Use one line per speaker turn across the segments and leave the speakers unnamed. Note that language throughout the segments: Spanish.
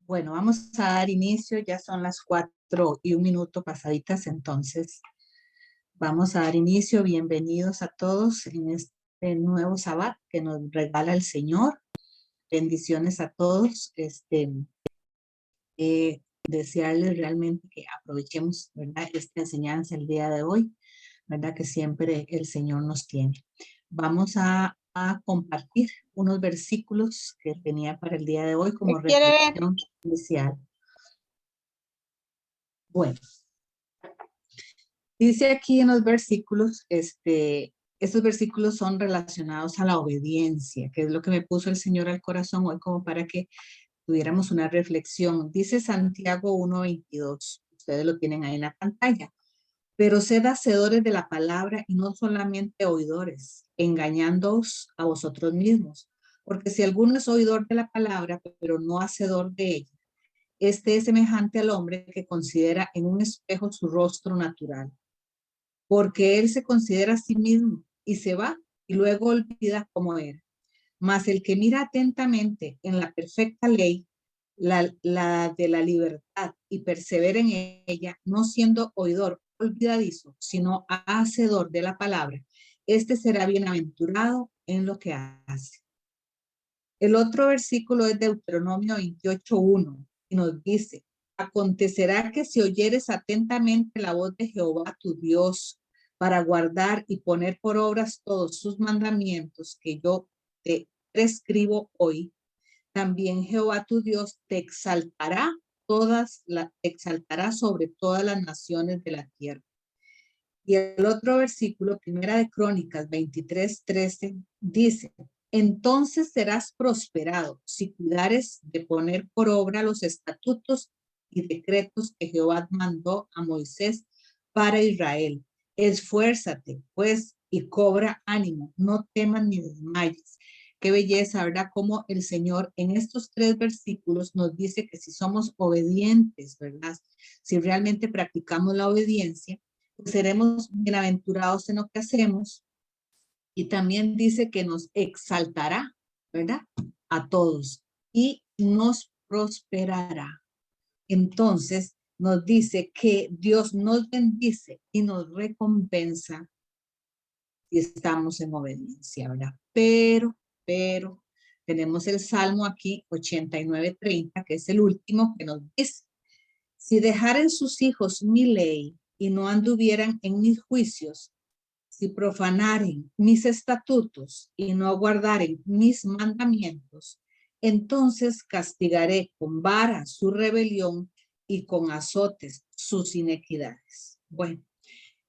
Bueno, vamos a dar inicio, ya son las 4:01 pasaditas, entonces vamos a dar inicio. Bienvenidos a todos en este nuevo Sabbat que nos regala el Señor. Bendiciones a todos. Desearles realmente que aprovechemos, ¿verdad?, esta enseñanza el día de hoy, ¿verdad?, que siempre el Señor nos tiene. Vamos a compartir unos versículos que tenía para el día de hoy como
¿Qué quiere ver?
reflexión inicial. Bueno, dice aquí en los versículos, estos versículos son relacionados a la obediencia, que es lo que me puso el Señor al corazón hoy como para que tuviéramos una reflexión. Dice Santiago 1:22, ustedes lo tienen ahí en la pantalla. Pero sed hacedores de la palabra y no solamente oidores, engañándoos a vosotros mismos. Porque si alguno es oidor de la palabra, pero no hacedor de ella, este es semejante al hombre que considera en un espejo su rostro natural, porque él se considera a sí mismo y se va y luego olvida cómo era. Mas el que mira atentamente en la perfecta ley, la de la libertad, y persevera en ella, no siendo oidor olvidadizo, sino hacedor de la palabra, este será bienaventurado en lo que hace. El otro versículo es Deuteronomio 28:1 y nos dice: acontecerá que si oyeres atentamente la voz de Jehová tu Dios para guardar y poner por obras todos sus mandamientos que yo te prescribo hoy, también Jehová tu Dios te exaltará sobre todas las naciones de la tierra. Y el otro versículo, Primera de Crónicas 23:13, dice: entonces serás prosperado si cuidares de poner por obra los estatutos y decretos que Jehová mandó a Moisés para Israel. Esfuérzate, pues, y cobra ánimo, no temas ni desmayes. Qué belleza, ¿verdad? Como el Señor en estos 3 versículos nos dice que si somos obedientes, ¿verdad? Si realmente practicamos la obediencia, pues seremos bienaventurados en lo que hacemos. Y también dice que nos exaltará, ¿verdad?, a todos y nos prosperará. Entonces nos dice que Dios nos bendice y nos recompensa si estamos en obediencia, ¿verdad? Pero, tenemos el Salmo aquí, 89:30, que es el último, que nos dice: si dejaren sus hijos mi ley y no anduvieran en mis juicios, si profanaren mis estatutos y no guardaren mis mandamientos, entonces castigaré con vara su rebelión y con azotes sus inequidades. Bueno,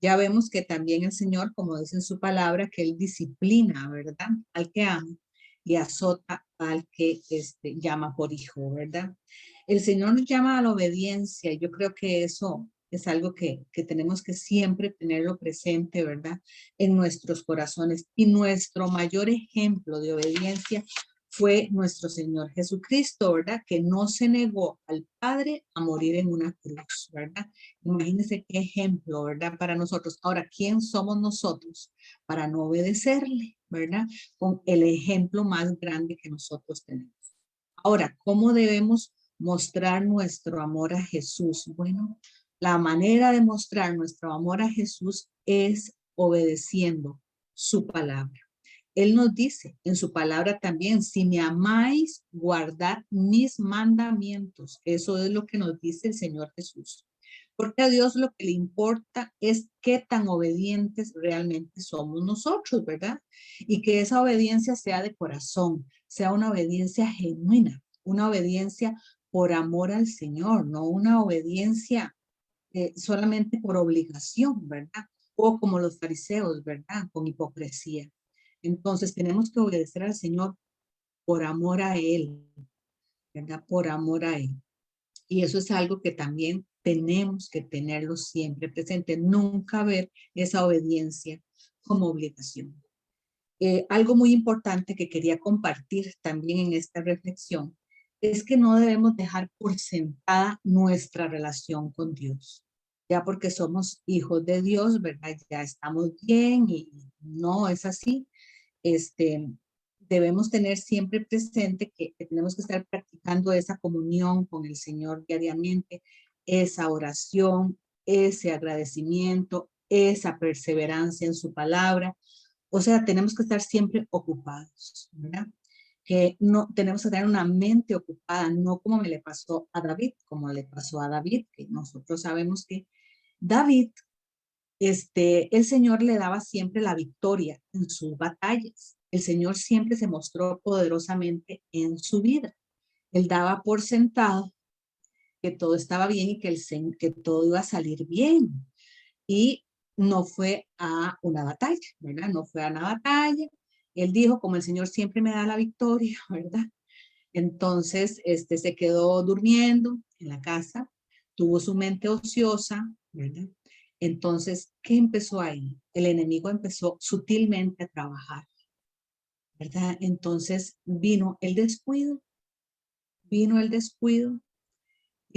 ya vemos que también el Señor, como dice en su palabra, que Él disciplina, ¿verdad?, al que ama y azota al que llama por hijo, ¿verdad? El Señor nos llama a la obediencia. Yo creo que eso es algo que tenemos que siempre tenerlo presente, ¿verdad?, en nuestros corazones. Y nuestro mayor ejemplo de obediencia fue nuestro Señor Jesucristo, ¿verdad?, que no se negó al Padre a morir en una cruz, ¿verdad? Imagínense qué ejemplo, ¿verdad?, para nosotros. Ahora, ¿quién somos nosotros para no obedecerle, ¿verdad?, con el ejemplo más grande que nosotros tenemos? Ahora, ¿cómo debemos mostrar nuestro amor a Jesús? Bueno, la manera de mostrar nuestro amor a Jesús es obedeciendo su palabra. Él nos dice en su palabra también: si me amáis, guardad mis mandamientos. Eso es lo que nos dice el Señor Jesús. Porque a Dios lo que le importa es qué tan obedientes realmente somos nosotros, ¿verdad? Y que esa obediencia sea de corazón, sea una obediencia genuina, una obediencia por amor al Señor, no una obediencia solamente por obligación, ¿verdad? O como los fariseos, ¿verdad?, con hipocresía. Entonces tenemos que obedecer al Señor por amor a Él, ¿verdad? Por amor a Él. Y eso es algo que también tenemos que tenerlo siempre presente, nunca ver esa obediencia como obligación. Algo muy importante que quería compartir también en esta reflexión es que no debemos dejar por sentada nuestra relación con Dios. Ya porque somos hijos de Dios, ¿verdad? Ya estamos bien y no es así. Este, debemos tener siempre presente que tenemos que estar practicando esa comunión con el Señor diariamente, esa oración, ese agradecimiento, esa perseverancia en su palabra. O sea, tenemos que estar siempre ocupados, ¿verdad? Que no tenemos que tener una mente ocupada, no como me le pasó a David, como le pasó a David, que nosotros sabemos que David, el Señor le daba siempre la victoria en sus batallas. El Señor siempre se mostró poderosamente en su vida. Él daba por sentado que todo estaba bien y que todo iba a salir bien. Y no fue a una batalla, ¿verdad? No fue a una batalla. Él dijo, como el Señor siempre me da la victoria, ¿verdad? Entonces, se quedó durmiendo en la casa, tuvo su mente ociosa, ¿verdad? Entonces, ¿qué empezó ahí? El enemigo empezó sutilmente a trabajar, ¿verdad? Entonces vino el descuido y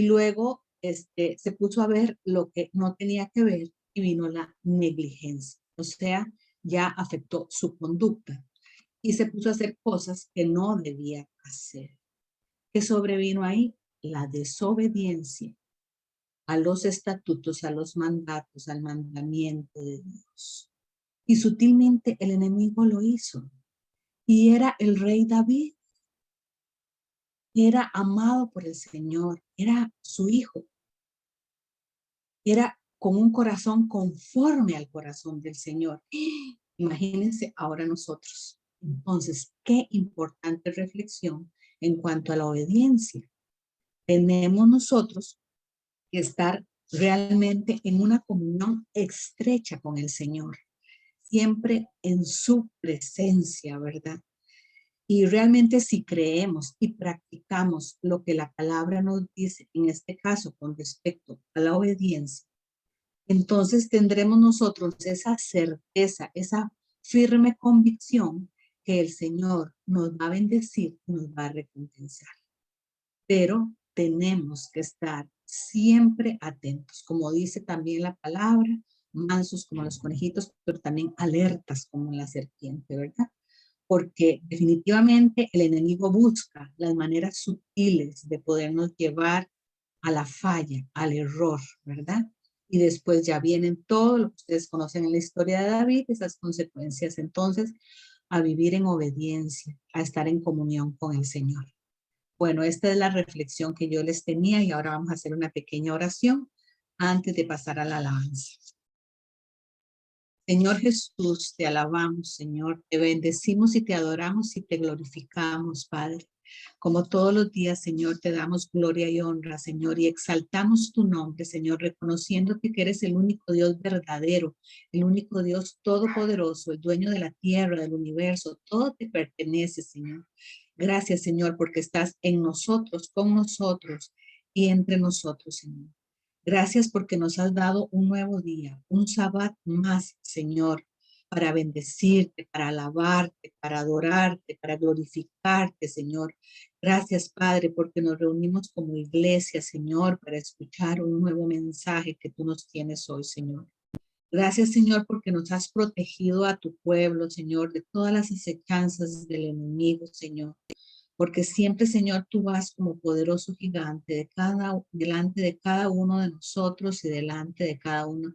luego se puso a ver lo que no tenía que ver y vino la negligencia. O sea, ya afectó su conducta y se puso a hacer cosas que no debía hacer. ¿Qué sobrevino ahí? La desobediencia a los estatutos, a los mandatos, al mandamiento de Dios. Y sutilmente el enemigo lo hizo. Y era el rey David. Era amado por el Señor. Era su hijo. Era con un corazón conforme al corazón del Señor. Imagínense ahora nosotros. Entonces, qué importante reflexión en cuanto a la obediencia. Tenemos nosotros que estar realmente en una comunión estrecha con el Señor, siempre en su presencia, ¿verdad? Y realmente si creemos y practicamos lo que la palabra nos dice, en este caso con respecto a la obediencia, entonces tendremos nosotros esa certeza, esa firme convicción que el Señor nos va a bendecir y nos va a recompensar. Pero tenemos que estar siempre atentos, como dice también la palabra, mansos como los conejitos, pero también alertas como la serpiente, ¿verdad? Porque definitivamente el enemigo busca las maneras sutiles de podernos llevar a la falla, al error, ¿verdad? Y después ya vienen todo lo que ustedes conocen en la historia de David, esas consecuencias entonces a vivir en obediencia, a estar en comunión con el Señor. Bueno, esta es la reflexión que yo les tenía y ahora vamos a hacer una pequeña oración antes de pasar a la alabanza. Señor Jesús, te alabamos, Señor, te bendecimos y te adoramos y te glorificamos, Padre. Como todos los días, Señor, te damos gloria y honra, Señor, y exaltamos tu nombre, Señor, reconociéndote que eres el único Dios verdadero, el único Dios todopoderoso, el dueño de la tierra, del universo, todo te pertenece, Señor. Gracias, Señor, porque estás en nosotros, con nosotros y entre nosotros, Señor. Gracias porque nos has dado un nuevo día, un sabbat más, Señor, para bendecirte, para alabarte, para adorarte, para glorificarte, Señor. Gracias, Padre, porque nos reunimos como iglesia, Señor, para escuchar un nuevo mensaje que tú nos tienes hoy, Señor. Gracias, Señor, porque nos has protegido a tu pueblo, Señor, de todas las acechanzas del enemigo, Señor. Porque siempre, Señor, tú vas como poderoso gigante delante de cada uno de nosotros y delante de cada uno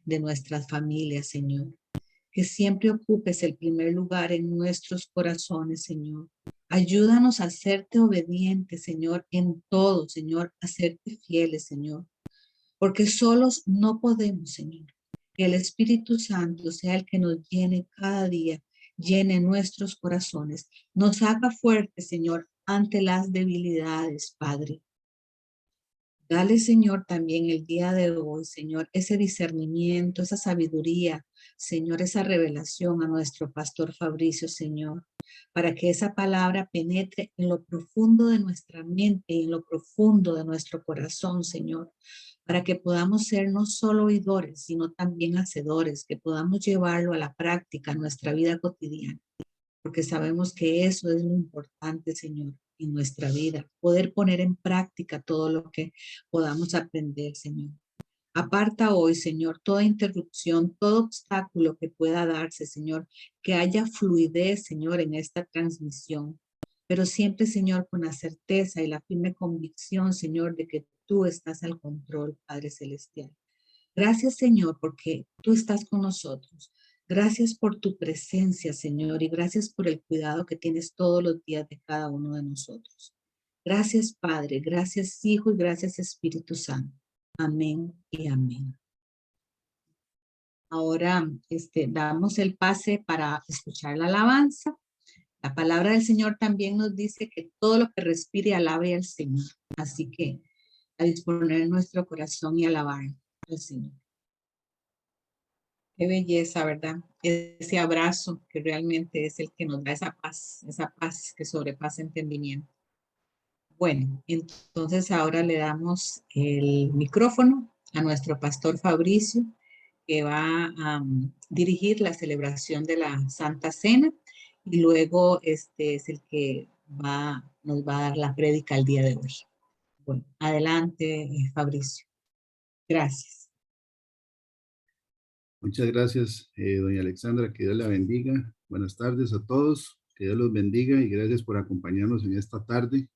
de nuestras familias, Señor. Que siempre ocupes el primer lugar en nuestros corazones, Señor. Ayúdanos a serte obedientes, Señor, en todo, Señor, a serte fieles, Señor. Porque solos no podemos, Señor. Que el Espíritu Santo sea el que nos llene cada día, llene nuestros corazones, nos haga fuertes, Señor, ante las debilidades, Padre. Dale, Señor, también el día de hoy, Señor, ese discernimiento, esa sabiduría, Señor, esa revelación a nuestro pastor Fabricio, Señor, para que esa palabra penetre en lo profundo de nuestra mente y en lo profundo de nuestro corazón, Señor, para que podamos ser no solo oidores, sino también hacedores, que podamos llevarlo a la práctica en nuestra vida cotidiana, porque sabemos que eso es lo importante, Señor, en nuestra vida, poder poner en práctica todo lo que podamos aprender, Señor. Aparta hoy, Señor, toda interrupción, todo obstáculo que pueda darse, Señor, que haya fluidez, Señor, en esta transmisión. Pero siempre, Señor, con la certeza y la firme convicción, Señor, de que tú estás al control, Padre Celestial. Gracias, Señor, porque tú estás con nosotros. Gracias por tu presencia, Señor, y gracias por el cuidado que tienes todos los días de cada uno de nosotros. Gracias, Padre, gracias, Hijo, y gracias, Espíritu Santo. Amén y amén. Ahora damos el pase para escuchar la alabanza. La palabra del Señor también nos dice que todo lo que respire alabe al Señor. Así que a disponer nuestro corazón y alabar al Señor. Qué belleza, ¿verdad? Ese abrazo que realmente es el que nos da esa paz que sobrepasa entendimiento. Bueno, entonces ahora le damos el micrófono a nuestro pastor Fabricio, que va a dirigir la celebración de la Santa Cena, y luego este es el que nos va a dar la prédica el día de hoy. Bueno, adelante, Fabricio. Gracias.
Muchas gracias, doña Alexandra, que Dios la bendiga. Buenas tardes a todos, que Dios los bendiga y gracias por acompañarnos en esta tarde.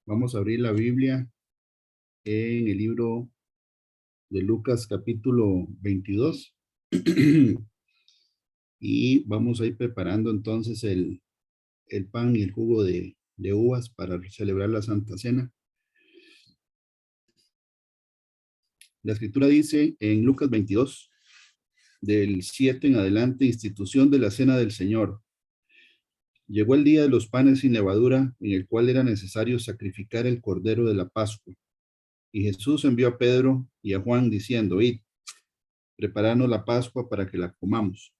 Vamos a abrir la Biblia en el libro de Lucas capítulo 22 y vamos a ir preparando entonces el pan y el jugo de uvas para celebrar la Santa Cena. La escritura dice en Lucas 22, del 7 en adelante, institución de la Cena del Señor. Llegó el día de los panes sin levadura, en el cual era necesario sacrificar el cordero de la Pascua. Y Jesús envió a Pedro y a Juan diciendo, id, prepararnos la Pascua para que la comamos.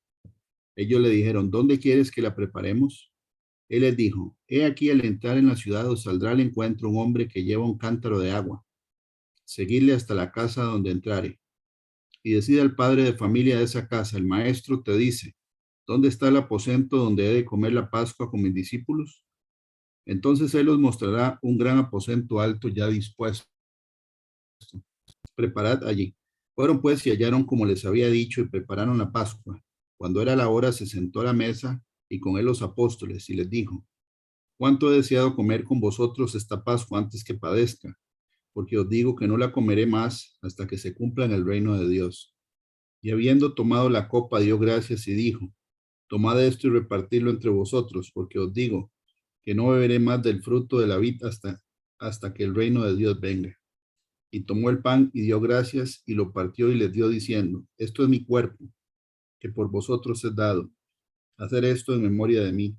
Ellos le dijeron, ¿dónde quieres que la preparemos? Él les dijo, he aquí al entrar en la ciudad os saldrá al encuentro un hombre que lleva un cántaro de agua. Seguidle hasta la casa donde entrare. Y decida al padre de familia de esa casa, el maestro te dice, ¿dónde está el aposento donde he de comer la Pascua con mis discípulos? Entonces él os mostrará un gran aposento alto ya dispuesto. Preparad allí. Fueron pues y hallaron como les había dicho y prepararon la Pascua. Cuando era la hora se sentó a la mesa y con él los apóstoles y les dijo, ¿cuánto he deseado comer con vosotros esta Pascua antes que padezca? Porque os digo que no la comeré más hasta que se cumpla en el reino de Dios. Y habiendo tomado la copa dio gracias y dijo, tomad esto y repartidlo entre vosotros, porque os digo que no beberé más del fruto de la vid hasta que el reino de Dios venga. Y tomó el pan y dio gracias y lo partió y les dio diciendo, esto es mi cuerpo, que por vosotros es dado. Hacer esto en memoria de mí.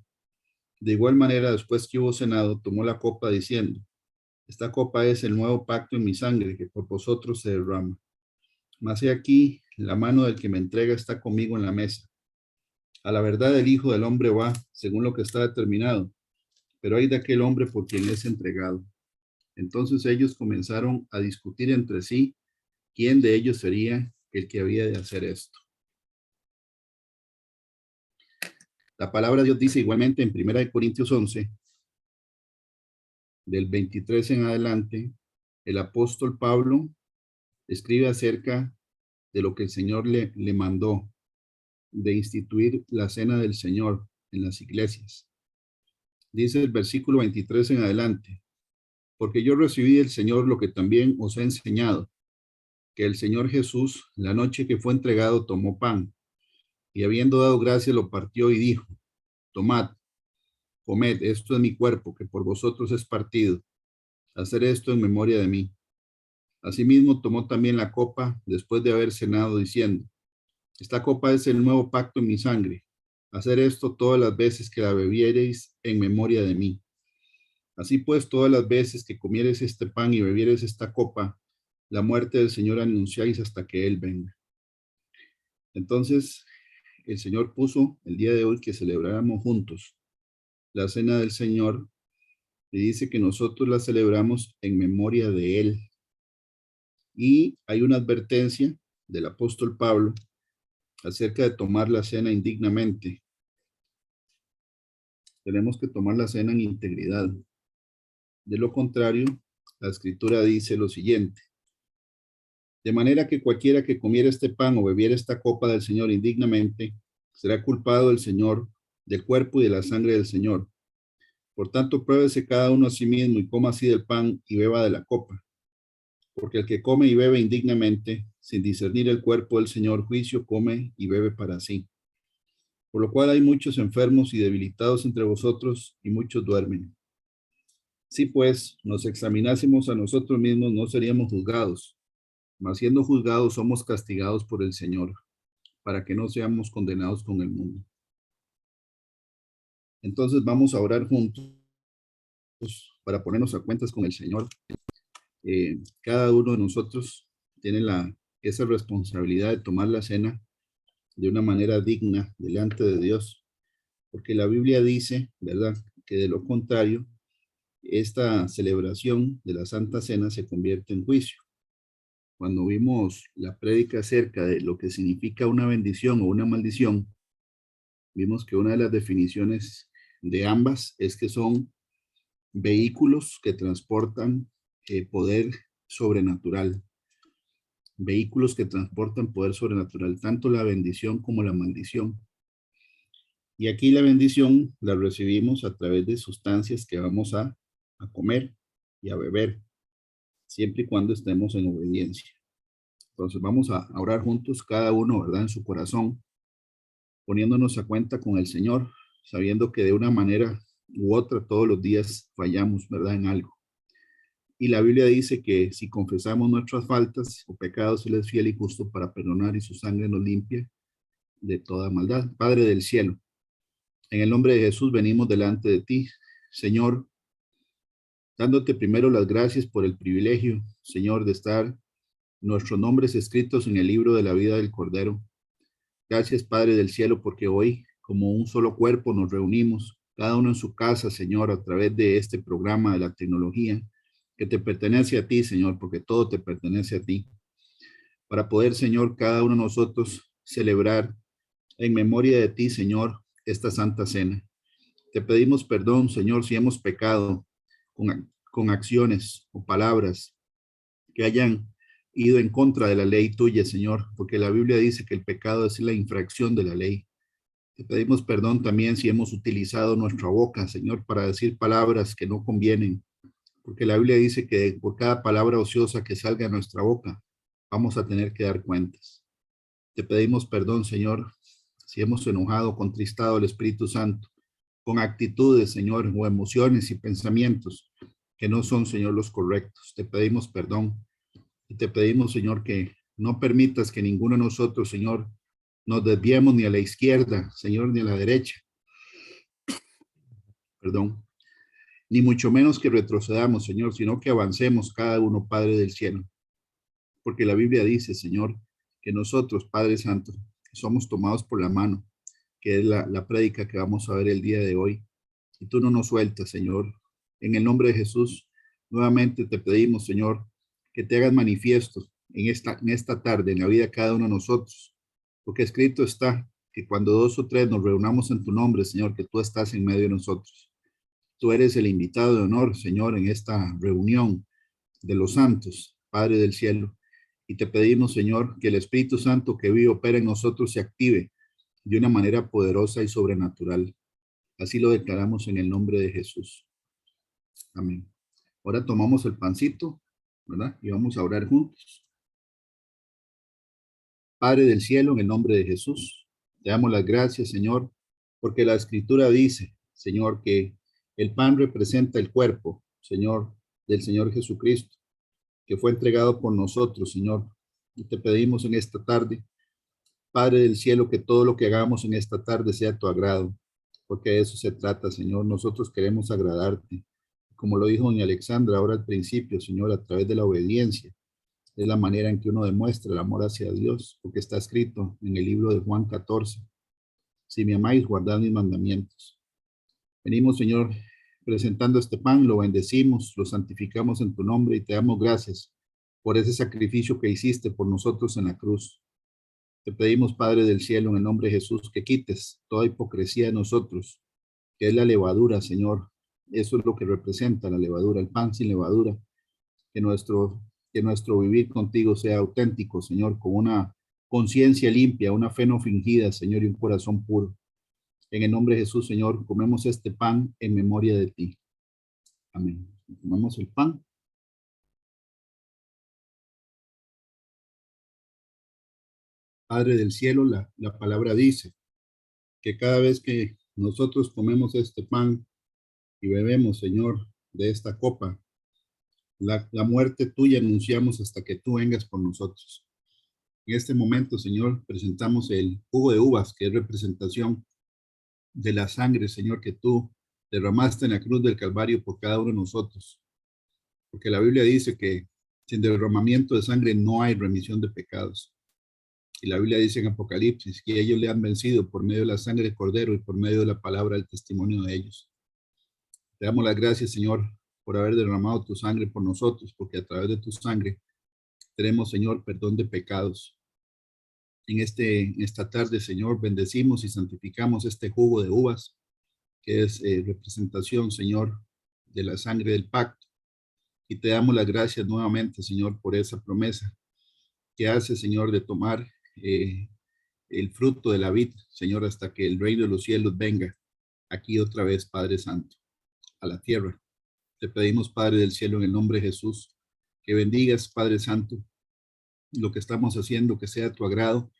De igual manera, después que hubo cenado, tomó la copa diciendo, esta copa es el nuevo pacto en mi sangre, que por vosotros se derrama. Mas he aquí, la mano del que me entrega está conmigo en la mesa. A la verdad el Hijo del Hombre va, según lo que está determinado, pero hay de aquel hombre por quien es entregado. Entonces ellos comenzaron a discutir entre sí quién de ellos sería el que había de hacer esto. La palabra de Dios dice igualmente en 1 Corintios 11, del 23 en adelante, el apóstol Pablo escribe acerca de lo que el Señor le mandó de instituir la cena del Señor en las iglesias. Dice el versículo 23 en adelante, porque yo recibí del Señor lo que también os he enseñado, que el Señor Jesús, la noche que fue entregado, tomó pan, y habiendo dado gracias lo partió y dijo, tomad, comed, esto es mi cuerpo, que por vosotros es partido. Hacer esto en memoria de mí. Asimismo tomó también la copa después de haber cenado, diciendo, esta copa es el nuevo pacto en mi sangre. Hacer esto todas las veces que la bebiereis en memoria de mí. Así pues, todas las veces que comiereis este pan y bebiereis esta copa, la muerte del Señor anunciáis hasta que Él venga. Entonces, el Señor puso el día de hoy que celebráramos juntos la cena del Señor y dice que nosotros la celebramos en memoria de Él. Y hay una advertencia del apóstol Pablo acerca de tomar la cena indignamente. Tenemos que tomar la cena en integridad. De lo contrario, La escritura dice lo siguiente: de manera que cualquiera que comiera este pan o bebiera esta copa del Señor indignamente, será culpado del Señor, del cuerpo y de la sangre del Señor. Por tanto, pruébese cada uno a sí mismo y coma así del pan y beba de la copa. Porque el que come y bebe indignamente, sin discernir el cuerpo del Señor, juicio come y bebe para sí. Por lo cual hay muchos enfermos y debilitados entre vosotros, y muchos duermen. Si pues nos examinásemos a nosotros mismos, no seríamos juzgados, mas siendo juzgados somos castigados por el Señor, para que no seamos condenados con el mundo. Entonces vamos a orar juntos para ponernos a cuentas con el Señor. Cada uno de nosotros tiene esa responsabilidad de tomar la cena de una manera digna delante de Dios, porque la Biblia dice, ¿verdad?, que de lo contrario, esta celebración de la Santa Cena se convierte en juicio. Cuando vimos la prédica acerca de lo que significa una bendición o una maldición, vimos que una de las definiciones de ambas es que son vehículos que transportan poder sobrenatural. Vehículos que transportan poder sobrenatural, tanto la bendición como la maldición. Y aquí la bendición la recibimos a través de sustancias que vamos a comer y a beber, siempre y cuando estemos en obediencia. Entonces vamos a orar juntos, cada uno, ¿verdad?, en su corazón, poniéndonos a cuenta con el Señor, sabiendo que de una manera u otra todos los días fallamos, ¿verdad?, en algo. Y la Biblia dice que si confesamos nuestras faltas o pecados, Él es fiel y justo para perdonar, y su sangre nos limpia de toda maldad. Padre del cielo, en el nombre de Jesús venimos delante de ti, Señor, dándote primero las gracias por el privilegio, Señor, de estar nuestros nombres escritos en el libro de la vida del Cordero. Gracias, Padre del cielo, porque hoy, como un solo cuerpo, nos reunimos, cada uno en su casa, Señor, a través de este programa de la tecnología, que te pertenece a ti, Señor, porque todo te pertenece a ti, para poder, Señor, cada uno de nosotros celebrar en memoria de ti, Señor, esta Santa Cena. Te pedimos perdón, Señor, si hemos pecado con acciones o palabras que hayan ido en contra de la ley tuya, Señor, porque la Biblia dice que el pecado es la infracción de la ley. Te pedimos perdón también si hemos utilizado nuestra boca, Señor, para decir palabras que no convienen, porque la Biblia dice que por cada palabra ociosa que salga de nuestra boca, vamos a tener que dar cuentas. Te pedimos perdón, Señor, si hemos enojado, contristado al Espíritu Santo, con actitudes, Señor, o emociones y pensamientos que no son, Señor, los correctos. Te pedimos perdón y te pedimos, Señor, que no permitas que ninguno de nosotros, Señor, nos desviemos ni a la izquierda, Señor, ni a la derecha. Perdón. Ni mucho menos que retrocedamos, Señor, sino que avancemos cada uno, Padre del cielo. Porque la Biblia dice, Señor, que nosotros, Padre Santo, somos tomados por la mano, que es la prédica que vamos a ver el día de hoy. Y tú no nos sueltas, Señor. En el nombre de Jesús, nuevamente te pedimos, Señor, que te hagas manifiesto en esta tarde, en la vida de cada uno de nosotros. Porque escrito está que cuando 2 o 3 nos reunamos en tu nombre, Señor, que tú estás en medio de nosotros. Tú eres el invitado de honor, Señor, en esta reunión de los santos, Padre del cielo. Y te pedimos, Señor, que el Espíritu Santo que vive, opera en nosotros, se active de una manera poderosa y sobrenatural. Así lo declaramos en el nombre de Jesús. Amén. Ahora tomamos el pancito, ¿verdad? Y vamos a orar juntos. Padre del cielo, en el nombre de Jesús, te damos las gracias, Señor, porque la Escritura dice, Señor, que el pan representa el cuerpo, Señor, del Señor Jesucristo, que fue entregado por nosotros, Señor. Y te pedimos en esta tarde, Padre del cielo, que todo lo que hagamos en esta tarde sea a tu agrado, porque de eso se trata, Señor. Nosotros queremos agradarte, como lo dijo doña Alexandra ahora al principio, Señor, a través de la obediencia. Es la manera en que uno demuestra el amor hacia Dios, porque está escrito en el libro de Juan 14. Si me amáis, guardad mis mandamientos. Venimos, Señor, presentando este pan, lo bendecimos, lo santificamos en tu nombre y te damos gracias por ese sacrificio que hiciste por nosotros en la cruz. Te pedimos, Padre del cielo, en el nombre de Jesús, que quites toda hipocresía de nosotros, que es la levadura, Señor. Eso es lo que representa la levadura, el pan sin levadura. que nuestro vivir contigo sea auténtico, Señor, con una conciencia limpia, una fe no fingida, Señor, y un corazón puro. En el nombre de Jesús, Señor, comemos este pan en memoria de ti. Amén. Comemos el pan. Padre del cielo, la palabra dice que cada vez que nosotros comemos este pan y bebemos, Señor, de esta copa, la muerte tuya anunciamos hasta que tú vengas por nosotros. En este momento, Señor, presentamos el jugo de uvas, que es representación de la sangre, Señor, que tú derramaste en la cruz del Calvario por cada uno de nosotros. Porque la Biblia dice que sin derramamiento de sangre no hay remisión de pecados. Y la Biblia dice en Apocalipsis que ellos le han vencido por medio de la sangre del Cordero y por medio de la palabra del testimonio de ellos. Te damos las gracias, Señor, por haber derramado tu sangre por nosotros, porque a través de tu sangre tenemos, Señor, perdón de pecados. En esta tarde, Señor, bendecimos y santificamos este jugo de uvas, que es representación, Señor, de la sangre del pacto. Y te damos las gracias nuevamente, Señor, por esa promesa que hace, Señor, de tomar el fruto de la vid, Señor, hasta que el reino de los cielos venga aquí otra vez, Padre Santo, a la tierra. Te pedimos, Padre del cielo, en el nombre de Jesús, que bendigas, Padre Santo, lo que estamos haciendo, que sea a tu agrado,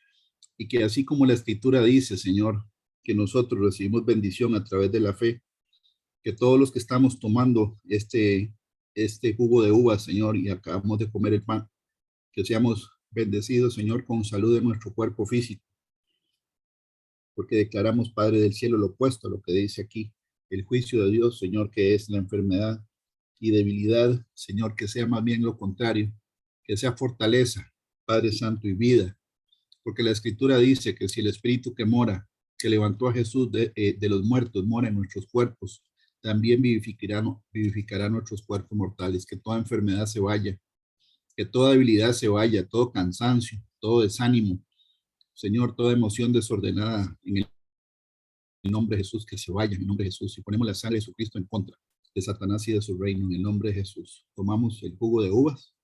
y que así como la Escritura dice, Señor, que nosotros recibimos bendición a través de la fe, que todos los que estamos tomando este jugo de uva, Señor, y acabamos de comer el pan, que seamos bendecidos, Señor, con salud en nuestro cuerpo físico, porque declaramos, Padre del cielo, lo opuesto a lo que dice aquí, el juicio de Dios, Señor, que es la enfermedad y debilidad, Señor, que sea más bien lo contrario, que sea fortaleza, Padre Santo, y vida, porque la Escritura dice que si el Espíritu que mora, que levantó a Jesús de los muertos, mora en nuestros cuerpos, también vivificará nuestros cuerpos mortales, que toda enfermedad se vaya, que toda debilidad se vaya, todo cansancio, todo desánimo, Señor, toda emoción desordenada en el nombre de Jesús, que se vaya en el nombre de Jesús, y ponemos la sangre de Jesucristo en contra de Satanás y de su reino en el nombre de Jesús. Tomamos el jugo de uvas.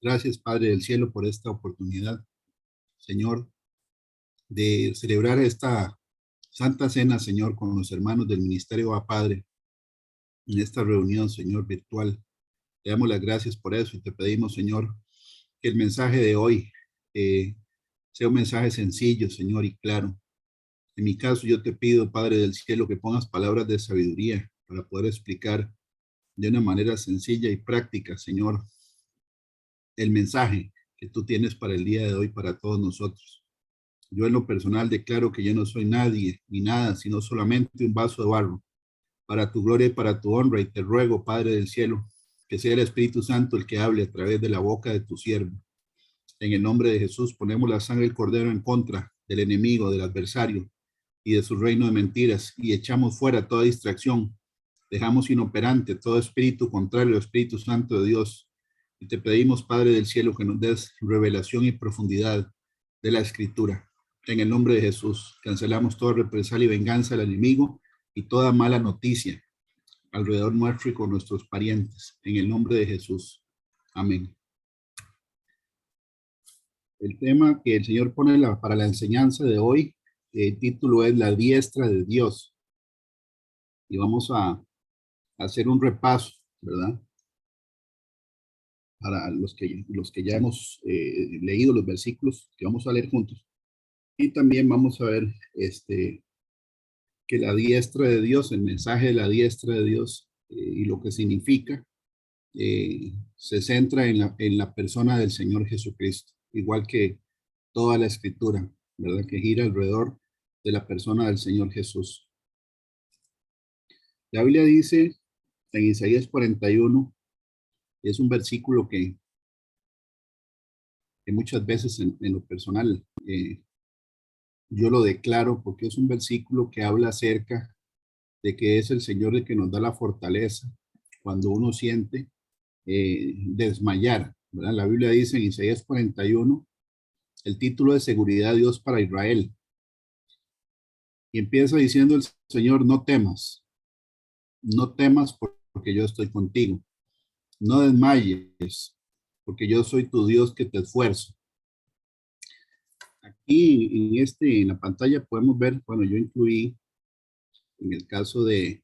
Gracias, Padre del cielo, por esta oportunidad, Señor, de celebrar esta Santa Cena, Señor, con los hermanos del Ministerio a Padre, en esta reunión, Señor, virtual. Te damos las gracias por eso y te pedimos, Señor, que el mensaje de hoy sea un mensaje sencillo, Señor, y claro. En mi caso, yo te pido, Padre del cielo, que pongas palabras de sabiduría para poder explicar de una manera sencilla y práctica, Señor, el mensaje que tú tienes para el día de hoy, para todos nosotros. Yo en lo personal declaro que yo no soy nadie ni nada, sino solamente un vaso de barro, para tu gloria y para tu honra, y te ruego, Padre del cielo, que sea el Espíritu Santo el que hable a través de la boca de tu siervo. En el nombre de Jesús ponemos la sangre del Cordero en contra del enemigo, del adversario y de su reino de mentiras, y echamos fuera toda distracción. Dejamos inoperante todo espíritu contrario al Espíritu Santo de Dios. Y te pedimos, Padre del cielo, que nos des revelación y profundidad de la Escritura. En el nombre de Jesús, cancelamos toda represalia y venganza del enemigo y toda mala noticia alrededor nuestro y con nuestros parientes. En el nombre de Jesús. Amén. El tema que el Señor pone para la enseñanza de hoy, el título es La diestra de Dios. Y vamos a hacer un repaso, ¿verdad? Para los que ya hemos leído los versículos que vamos a leer juntos. Y también vamos a ver que la diestra de Dios, el mensaje de la diestra de Dios y lo que significa, se centra en la persona del Señor Jesucristo, igual que toda la escritura, ¿verdad? Que gira alrededor de la persona del Señor Jesús. La Biblia dice en Isaías 41, es un versículo que muchas veces en lo personal yo lo declaro porque es un versículo que habla acerca de que es el Señor el que nos da la fortaleza cuando uno siente desmayar, ¿verdad? La Biblia dice en Isaías 41, el título de seguridad de Dios para Israel. Y empieza diciendo el Señor, no temas porque yo estoy contigo. No desmayes, porque yo soy tu Dios que te esfuerzo. Aquí en la pantalla podemos ver, bueno, yo incluí en el caso de,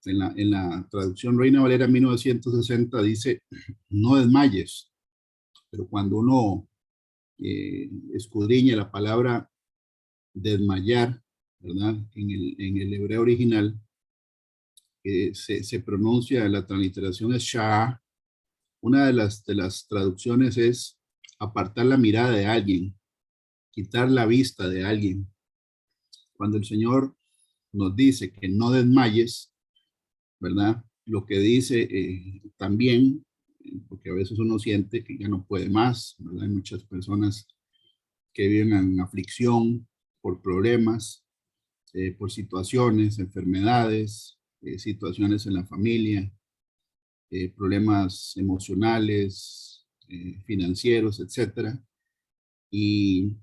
en la traducción Reina Valera 1960 dice, no desmayes, pero cuando uno escudriña la palabra desmayar, ¿verdad? En el hebreo original, se pronuncia, la transliteración es Shah. Una de las traducciones es apartar la mirada de alguien, quitar la vista de alguien. Cuando el Señor nos dice que no desmayes, ¿verdad? Lo que dice también, porque a veces uno siente que ya no puede más, ¿verdad? Hay muchas personas que viven en aflicción por problemas, por situaciones, enfermedades, situaciones en la familia, problemas emocionales, financieros, etcétera. Y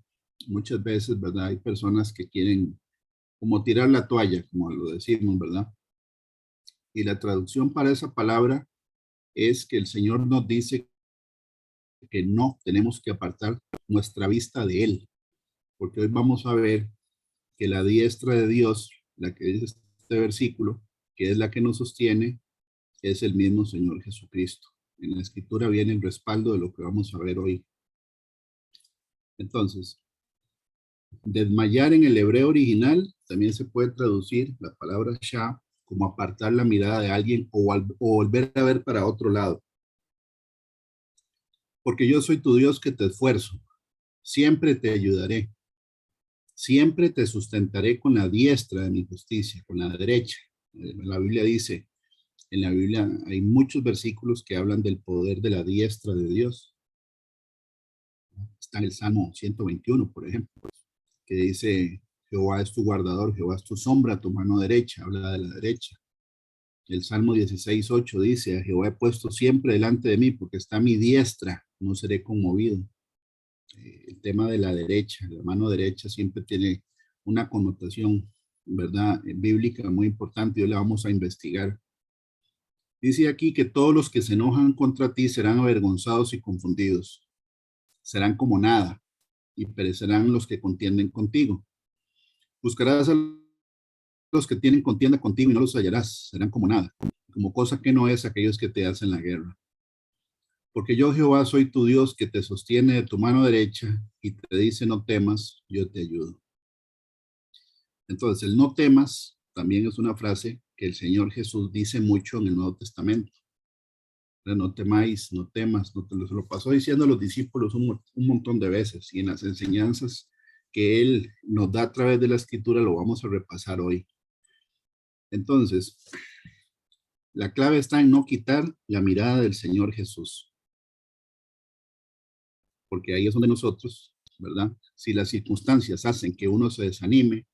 muchas veces, ¿verdad? Hay personas que quieren como tirar la toalla, como lo decimos, ¿verdad? Y la traducción para esa palabra es que el Señor nos dice que no tenemos que apartar nuestra vista de Él, porque hoy vamos a ver que la diestra de Dios, la que dice este versículo, que es la que nos sostiene, es el mismo Señor Jesucristo. En la escritura viene el respaldo de lo que vamos a ver hoy. Entonces, desmayar en el hebreo original también se puede traducir la palabra shah como apartar la mirada de alguien o volver a ver para otro lado. Porque yo soy tu Dios que te esfuerzo, siempre te ayudaré, siempre te sustentaré con la diestra de mi justicia, con la derecha. La Biblia dice, en la Biblia hay muchos versículos que hablan del poder de la diestra de Dios. Está en el Salmo 121, por ejemplo, que dice, Jehová es tu guardador, Jehová es tu sombra, tu mano derecha, habla de la derecha. El Salmo 16:8 dice, a Jehová he puesto siempre delante de mí, porque está a mi diestra, no seré conmovido. El tema de la derecha, la mano derecha siempre tiene una connotación, ¿verdad? Bíblica muy importante, y hoy la vamos a investigar. Dice aquí que todos los que se enojan contra ti serán avergonzados y confundidos. Serán como nada, y perecerán los que contienden contigo. Buscarás a los que tienen contienda contigo y no los hallarás. Serán como nada, como cosa que no es aquellos que te hacen la guerra. Porque yo, Jehová, soy tu Dios que te sostiene de tu mano derecha y te dice, no temas, yo te ayudo. Entonces, el no temas también es una frase que el Señor Jesús dice mucho en el Nuevo Testamento. No temáis, no temas, no te lo pasó diciendo a los discípulos un montón de veces, y en las enseñanzas que Él nos da a través de la Escritura lo vamos a repasar hoy. Entonces, la clave está en no quitar la mirada del Señor Jesús, porque ahí es donde nosotros, ¿verdad? Si las circunstancias hacen que uno se desanime,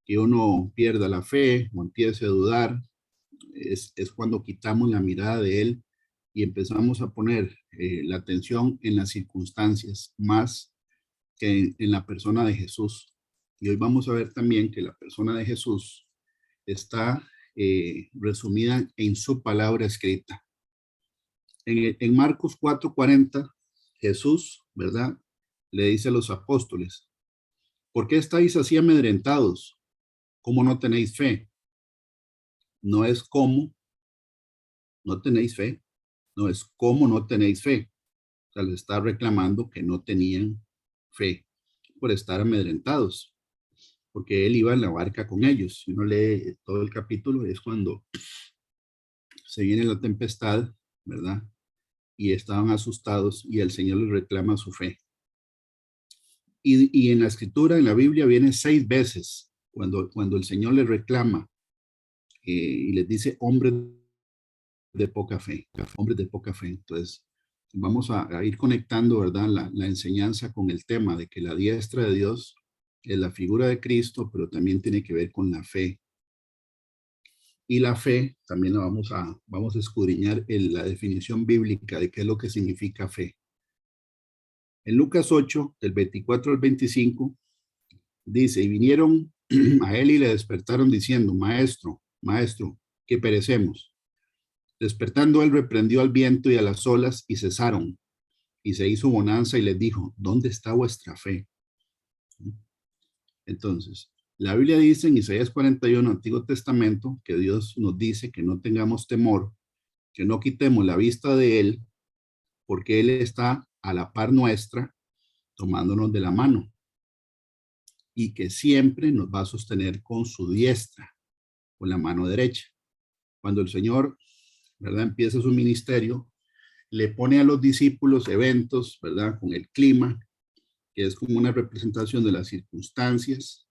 que uno pierda la fe o empiece a dudar, es cuando quitamos la mirada de Él y empezamos a poner la atención en las circunstancias más que en la persona de Jesús. Y hoy vamos a ver también que la persona de Jesús está resumida en su palabra escrita. En Marcos 4:40, Jesús, ¿verdad? Le dice a los apóstoles, ¿por qué estáis así amedrentados? ¿Cómo no tenéis fe? No es cómo no tenéis fe, no es cómo no tenéis fe. O sea, les está reclamando que no tenían fe por estar amedrentados, porque él iba en la barca con ellos. Si uno lee todo el capítulo, es cuando se viene la tempestad, ¿verdad? Y estaban asustados y el Señor les reclama su fe. Y en la escritura, en la Biblia, viene 6 veces cuando el Señor les reclama y les dice hombres de poca fe, hombres de poca fe. Entonces, vamos a ir conectando, ¿verdad? La enseñanza con el tema de que la diestra de Dios es la figura de Cristo, pero también tiene que ver con la fe. Y la fe también la vamos a escudriñar en la definición bíblica de qué es lo que significa fe. En Lucas 8, del 24 al 25, dice, y vinieron a él y le despertaron diciendo, maestro, maestro, que perecemos. Despertando él reprendió al viento y a las olas y cesaron. Y se hizo bonanza y les dijo, ¿dónde está vuestra fe? Entonces, la Biblia dice en Isaías 41, Antiguo Testamento, que Dios nos dice que no tengamos temor, que no quitemos la vista de él, porque él está a la par nuestra, tomándonos de la mano, y que siempre nos va a sostener con su diestra, con la mano derecha. Cuando el Señor, ¿verdad?, empieza su ministerio, le pone a los discípulos eventos, ¿verdad?, con el clima, que es como una representación de las circunstancias,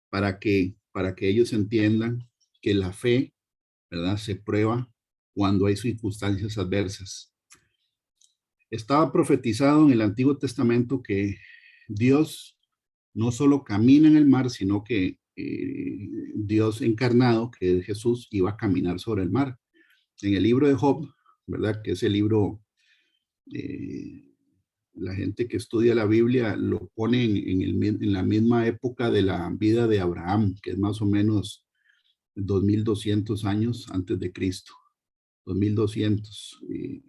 para que ellos entiendan que la fe, ¿verdad?, se prueba cuando hay circunstancias adversas. Estaba profetizado en el Antiguo Testamento que Dios no solo camina en el mar, sino que Dios encarnado, que es Jesús, iba a caminar sobre el mar. En el libro de Job, ¿verdad?, que es el libro, la gente que estudia la Biblia lo pone en la misma época de la vida de Abraham, que es más o menos 2200 años antes de Cristo. 2200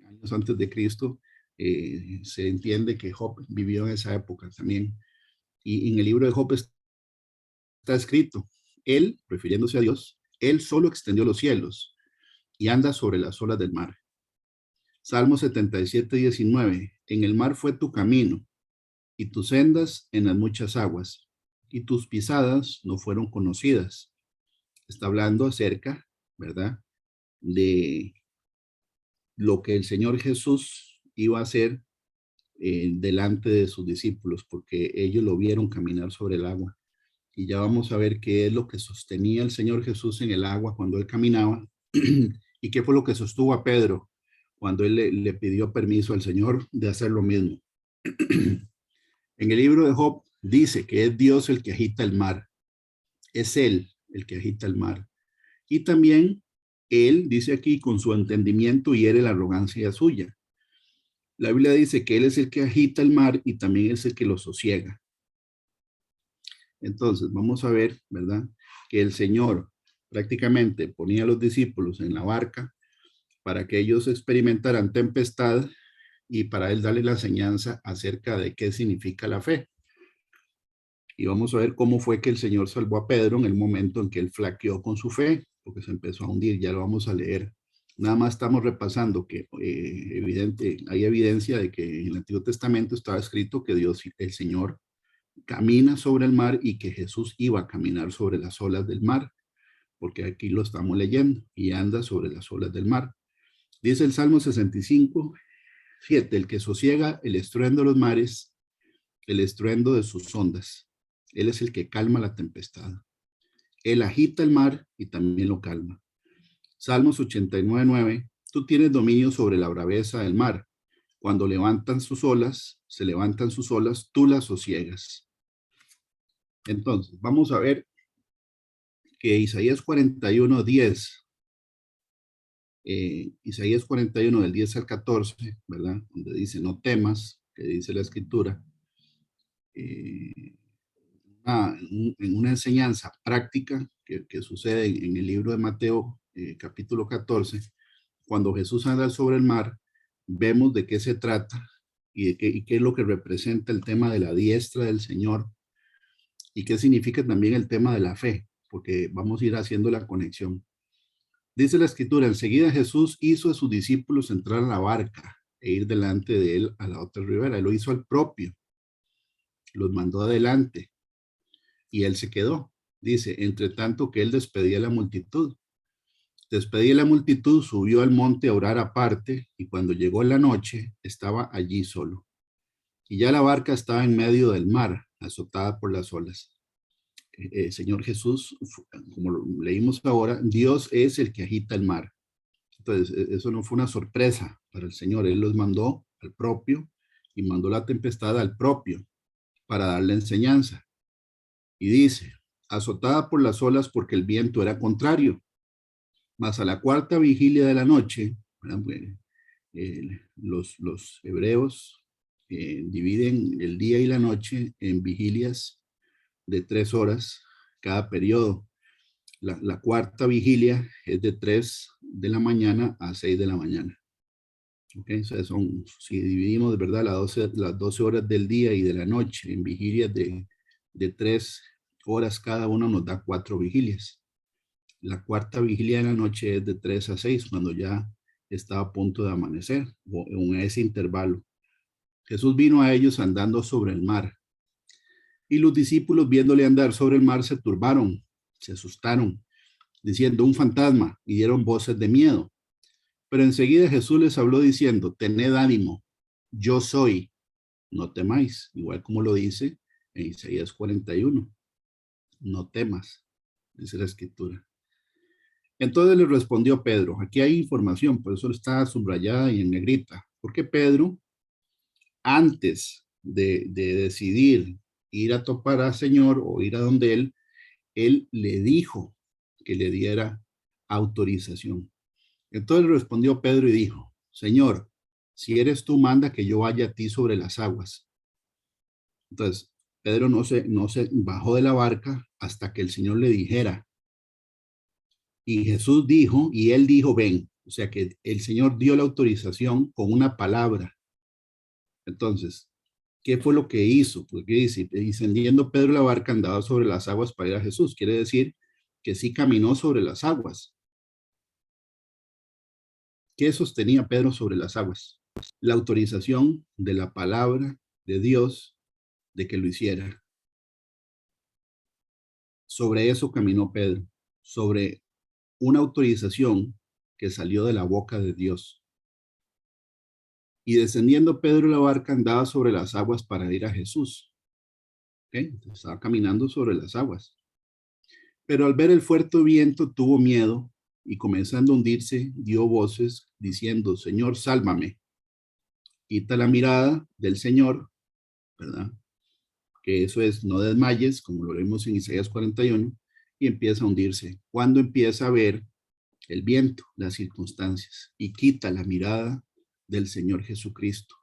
años antes de Cristo, se entiende que Job vivió en esa época también. Y en el libro de Job está escrito, él, refiriéndose a Dios, él solo extendió los cielos y anda sobre las olas del mar. Salmo 77, 19, en el mar fue tu camino y tus sendas en las muchas aguas y tus pisadas no fueron conocidas. Está hablando acerca, ¿verdad?, de lo que el Señor Jesús iba a hacer delante de sus discípulos, porque ellos lo vieron caminar sobre el agua. Y ya vamos a ver qué es lo que sostenía el Señor Jesús en el agua cuando él caminaba y qué fue lo que sostuvo a Pedro cuando él le pidió permiso al Señor de hacer lo mismo. En el libro de Job dice que es Dios el que agita el mar. Es él el que agita el mar. Y también él, dice aquí, con su entendimiento hiere la arrogancia suya. La Biblia dice que él es el que agita el mar y también es el que lo sosiega. Entonces, vamos a ver, ¿verdad?, que el Señor prácticamente ponía a los discípulos en la barca para que ellos experimentaran tempestad y para él darle la enseñanza acerca de qué significa la fe. Y vamos a ver cómo fue que el Señor salvó a Pedro en el momento en que él flaqueó con su fe, porque se empezó a hundir. Ya lo vamos a leer. Nada más estamos repasando que hay evidencia de que en el Antiguo Testamento estaba escrito que Dios, el Señor, camina sobre el mar y que Jesús iba a caminar sobre las olas del mar, porque aquí lo estamos leyendo, y anda sobre las olas del mar. Dice el Salmo 65, 7, el que sosiega el estruendo de los mares, el estruendo de sus ondas. Él es el que calma la tempestad. Él agita el mar y también lo calma. Salmos 89, 9, tú tienes dominio sobre la braveza del mar. Cuando se levantan sus olas, tú las sosiegas. Entonces, vamos a ver que Isaías 41, 10, Isaías 41 del 10 al 14, ¿verdad?, donde dice, no temas, que dice la escritura, en una enseñanza práctica que sucede en el libro de Mateo, capítulo 14, cuando Jesús anda sobre el mar, vemos de qué se trata y qué es lo que representa el tema de la diestra del Señor y qué significa también el tema de la fe, porque vamos a ir haciendo la conexión. Dice la escritura, enseguida Jesús hizo a sus discípulos entrar a la barca e ir delante de él a la otra ribera. Él lo hizo al propio, los mandó adelante y él se quedó. Dice, entre tanto que él despedía a la multitud. Despedía a la multitud, subió al monte a orar aparte y cuando llegó la noche estaba allí solo. Y ya la barca estaba en medio del mar, azotada por las olas. Señor Jesús, como leímos ahora, Dios es el que agita el mar. Entonces, eso no fue una sorpresa para el Señor. Él los mandó al propio y mandó la tempestad al propio para darle enseñanza. Y dice, azotada por las olas porque el viento era contrario. Mas a la cuarta vigilia de la noche, los hebreos dividen el día y la noche en vigilias de 3 horas cada periodo. La cuarta vigilia es de 3 de la mañana a 6 de la mañana. Ok, o sea, si dividimos, de verdad, las 12 horas del día y de la noche en vigilias de 3 horas cada uno, nos da 4 vigilias. La cuarta vigilia de la noche es de 3 a 6, cuando ya está a punto de amanecer, o en ese intervalo. Jesús vino a ellos andando sobre el mar. Y los discípulos, viéndole andar sobre el mar, se turbaron, se asustaron, diciendo: un fantasma, y dieron voces de miedo. Pero enseguida Jesús les habló diciendo: tened ánimo, yo soy, no temáis. Igual como lo dice en Isaías 41, no temas, dice la escritura. Entonces le respondió Pedro, aquí hay información, por eso está subrayada y en negrita, porque Pedro, antes de decidir ir a topar al Señor o ir a donde él le dijo que le diera autorización. Entonces respondió Pedro y dijo: Señor, si eres tú, manda que yo vaya a ti sobre las aguas. Entonces Pedro no se bajó de la barca hasta que el Señor le dijera. Y Jesús dijo, y él dijo: ven. O sea que el Señor dio la autorización con una palabra. Entonces, ¿qué fue lo que hizo? Porque dice, descendiendo Pedro la barca, andaba sobre las aguas para ir a Jesús. Quiere decir que sí caminó sobre las aguas. ¿Qué sostenía Pedro sobre las aguas? La autorización de la palabra de Dios de que lo hiciera. Sobre eso caminó Pedro, sobre una autorización que salió de la boca de Dios. Y descendiendo Pedro la barca, andaba sobre las aguas para ir a Jesús. ¿Okay? Estaba caminando sobre las aguas. Pero al ver el fuerte viento tuvo miedo y, comenzando a hundirse, dio voces diciendo: Señor, sálvame. Quita la mirada del Señor, ¿verdad? Que eso es: no desmayes, como lo vemos en Isaías 41, y empieza a hundirse. Cuando empieza a ver el viento, las circunstancias, y quita la mirada del Señor Jesucristo.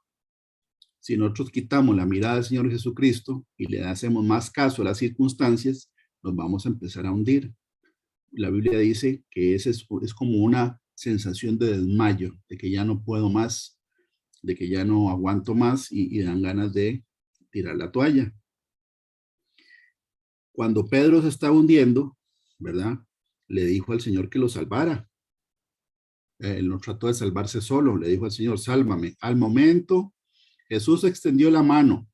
Si nosotros quitamos la mirada del Señor Jesucristo y le hacemos más caso a las circunstancias, nos vamos a empezar a hundir. La Biblia dice que ese es como una sensación de desmayo, de que ya no puedo más, de que ya no aguanto más, y dan ganas de tirar la toalla. Cuando Pedro se estaba hundiendo, ¿verdad? Le dijo al Señor que lo salvara. Él no trató de salvarse solo, le dijo al Señor: sálvame. Al momento, Jesús extendió la mano,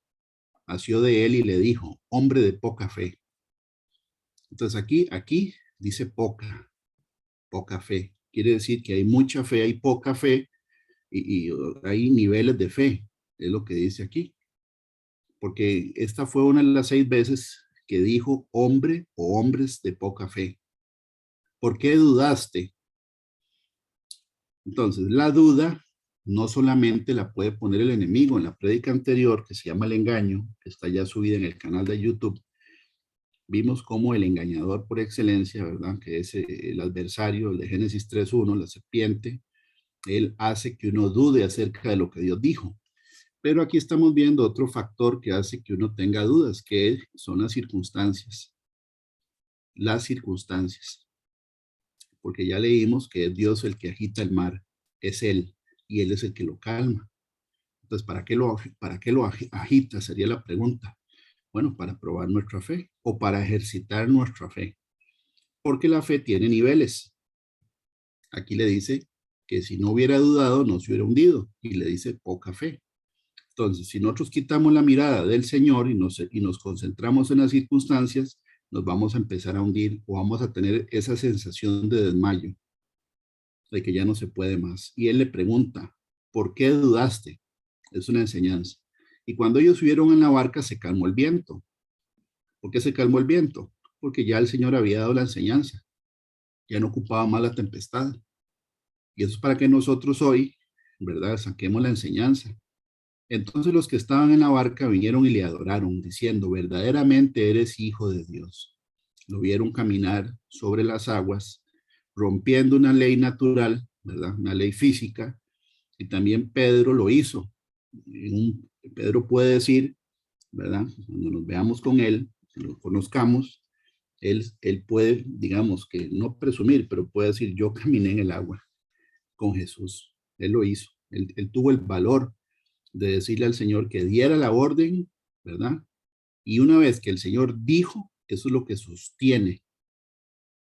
asió de él y le dijo: hombre de poca fe. Entonces aquí dice poca fe. Quiere decir que hay mucha fe, hay poca fe, y hay niveles de fe, es lo que dice aquí. Porque esta fue una de las 6 veces que dijo hombre o hombres de poca fe. ¿Por qué dudaste? Entonces, la duda no solamente la puede poner el enemigo. En la prédica anterior, que se llama El Engaño, que está ya subida en el canal de YouTube, vimos cómo el engañador por excelencia, ¿verdad? Que es el adversario, el de Génesis 3:1, la serpiente, él hace que uno dude acerca de lo que Dios dijo. Pero aquí estamos viendo otro factor que hace que uno tenga dudas, que son las circunstancias. Las circunstancias. Porque ya leímos que es Dios el que agita el mar, es Él, y Él es el que lo calma. Entonces, ¿para qué lo agita? Sería la pregunta. Bueno, para probar nuestra fe o para ejercitar nuestra fe. Porque la fe tiene niveles. Aquí le dice que si no hubiera dudado, no se hubiera hundido, y le dice poca fe. Entonces, si nosotros quitamos la mirada del Señor y nos concentramos en las circunstancias, nos vamos a empezar a hundir o vamos a tener esa sensación de desmayo, de que ya no se puede más. Y él le pregunta: ¿por qué dudaste? Es una enseñanza. Y cuando ellos subieron en la barca, se calmó el viento. ¿Por qué se calmó el viento? Porque ya el Señor había dado la enseñanza. Ya no ocupaba más la tempestad. Y eso es para que nosotros hoy, ¿verdad?, saquemos la enseñanza. Entonces los que estaban en la barca vinieron y le adoraron, diciendo: verdaderamente eres hijo de Dios. Lo vieron caminar sobre las aguas, rompiendo una ley natural, ¿verdad?, una ley física. Y también Pedro lo hizo. Pedro puede decir, ¿verdad?, cuando nos veamos con él, lo conozcamos, él puede, digamos, que no presumir, pero puede decir, yo caminé en el agua con Jesús. Él lo hizo. Él tuvo el valor de decirle al Señor que diera la orden, ¿verdad? Y una vez que el Señor dijo, eso es lo que sostiene,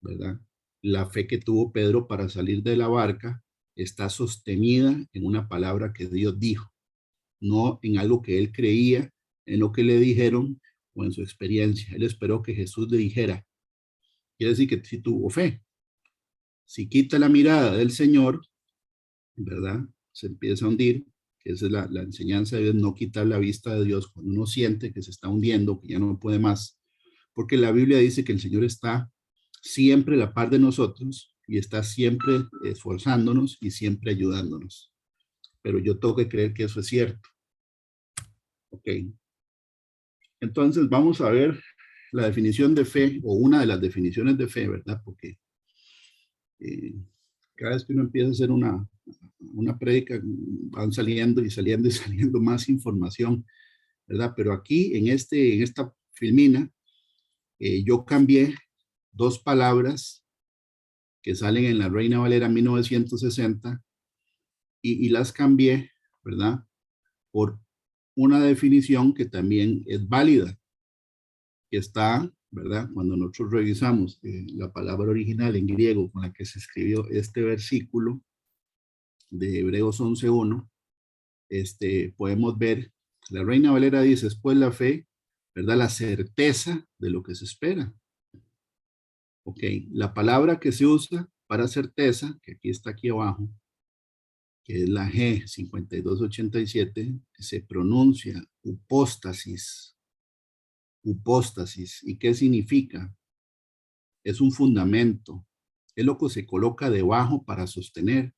¿verdad? La fe que tuvo Pedro para salir de la barca está sostenida en una palabra que Dios dijo, no en algo que él creía, en lo que le dijeron o en su experiencia. Él esperó que Jesús le dijera. Quiere decir que si tuvo fe. Si quita la mirada del Señor, ¿verdad? Se empieza a hundir, que esa es la enseñanza de Dios, no quitar la vista de Dios cuando uno siente que se está hundiendo, que ya no puede más. Porque la Biblia dice que el Señor está siempre a la par de nosotros y está siempre esforzándonos y siempre ayudándonos. Pero yo tengo que creer que eso es cierto. Ok. Entonces vamos a ver la definición de fe o una de las definiciones de fe, ¿verdad? Porque cada vez que uno empieza a hacer una prédica, van saliendo y saliendo y saliendo más información, ¿verdad? Pero aquí en esta filmina, yo cambié dos palabras que salen en la Reina Valera 1960 y las cambié, ¿verdad? Por una definición que también es válida, que está, ¿verdad? Cuando nosotros revisamos la palabra original en griego con la que se escribió este versículo de Hebreos 11:1, podemos ver, la Reina Valera dice, después la fe, ¿verdad? La certeza de lo que se espera. Ok, la palabra que se usa para certeza, que aquí abajo, que es la G5287, se pronuncia hipóstasis. Hipóstasis. ¿Y qué significa? Es un fundamento. Es lo que se coloca debajo para sostener.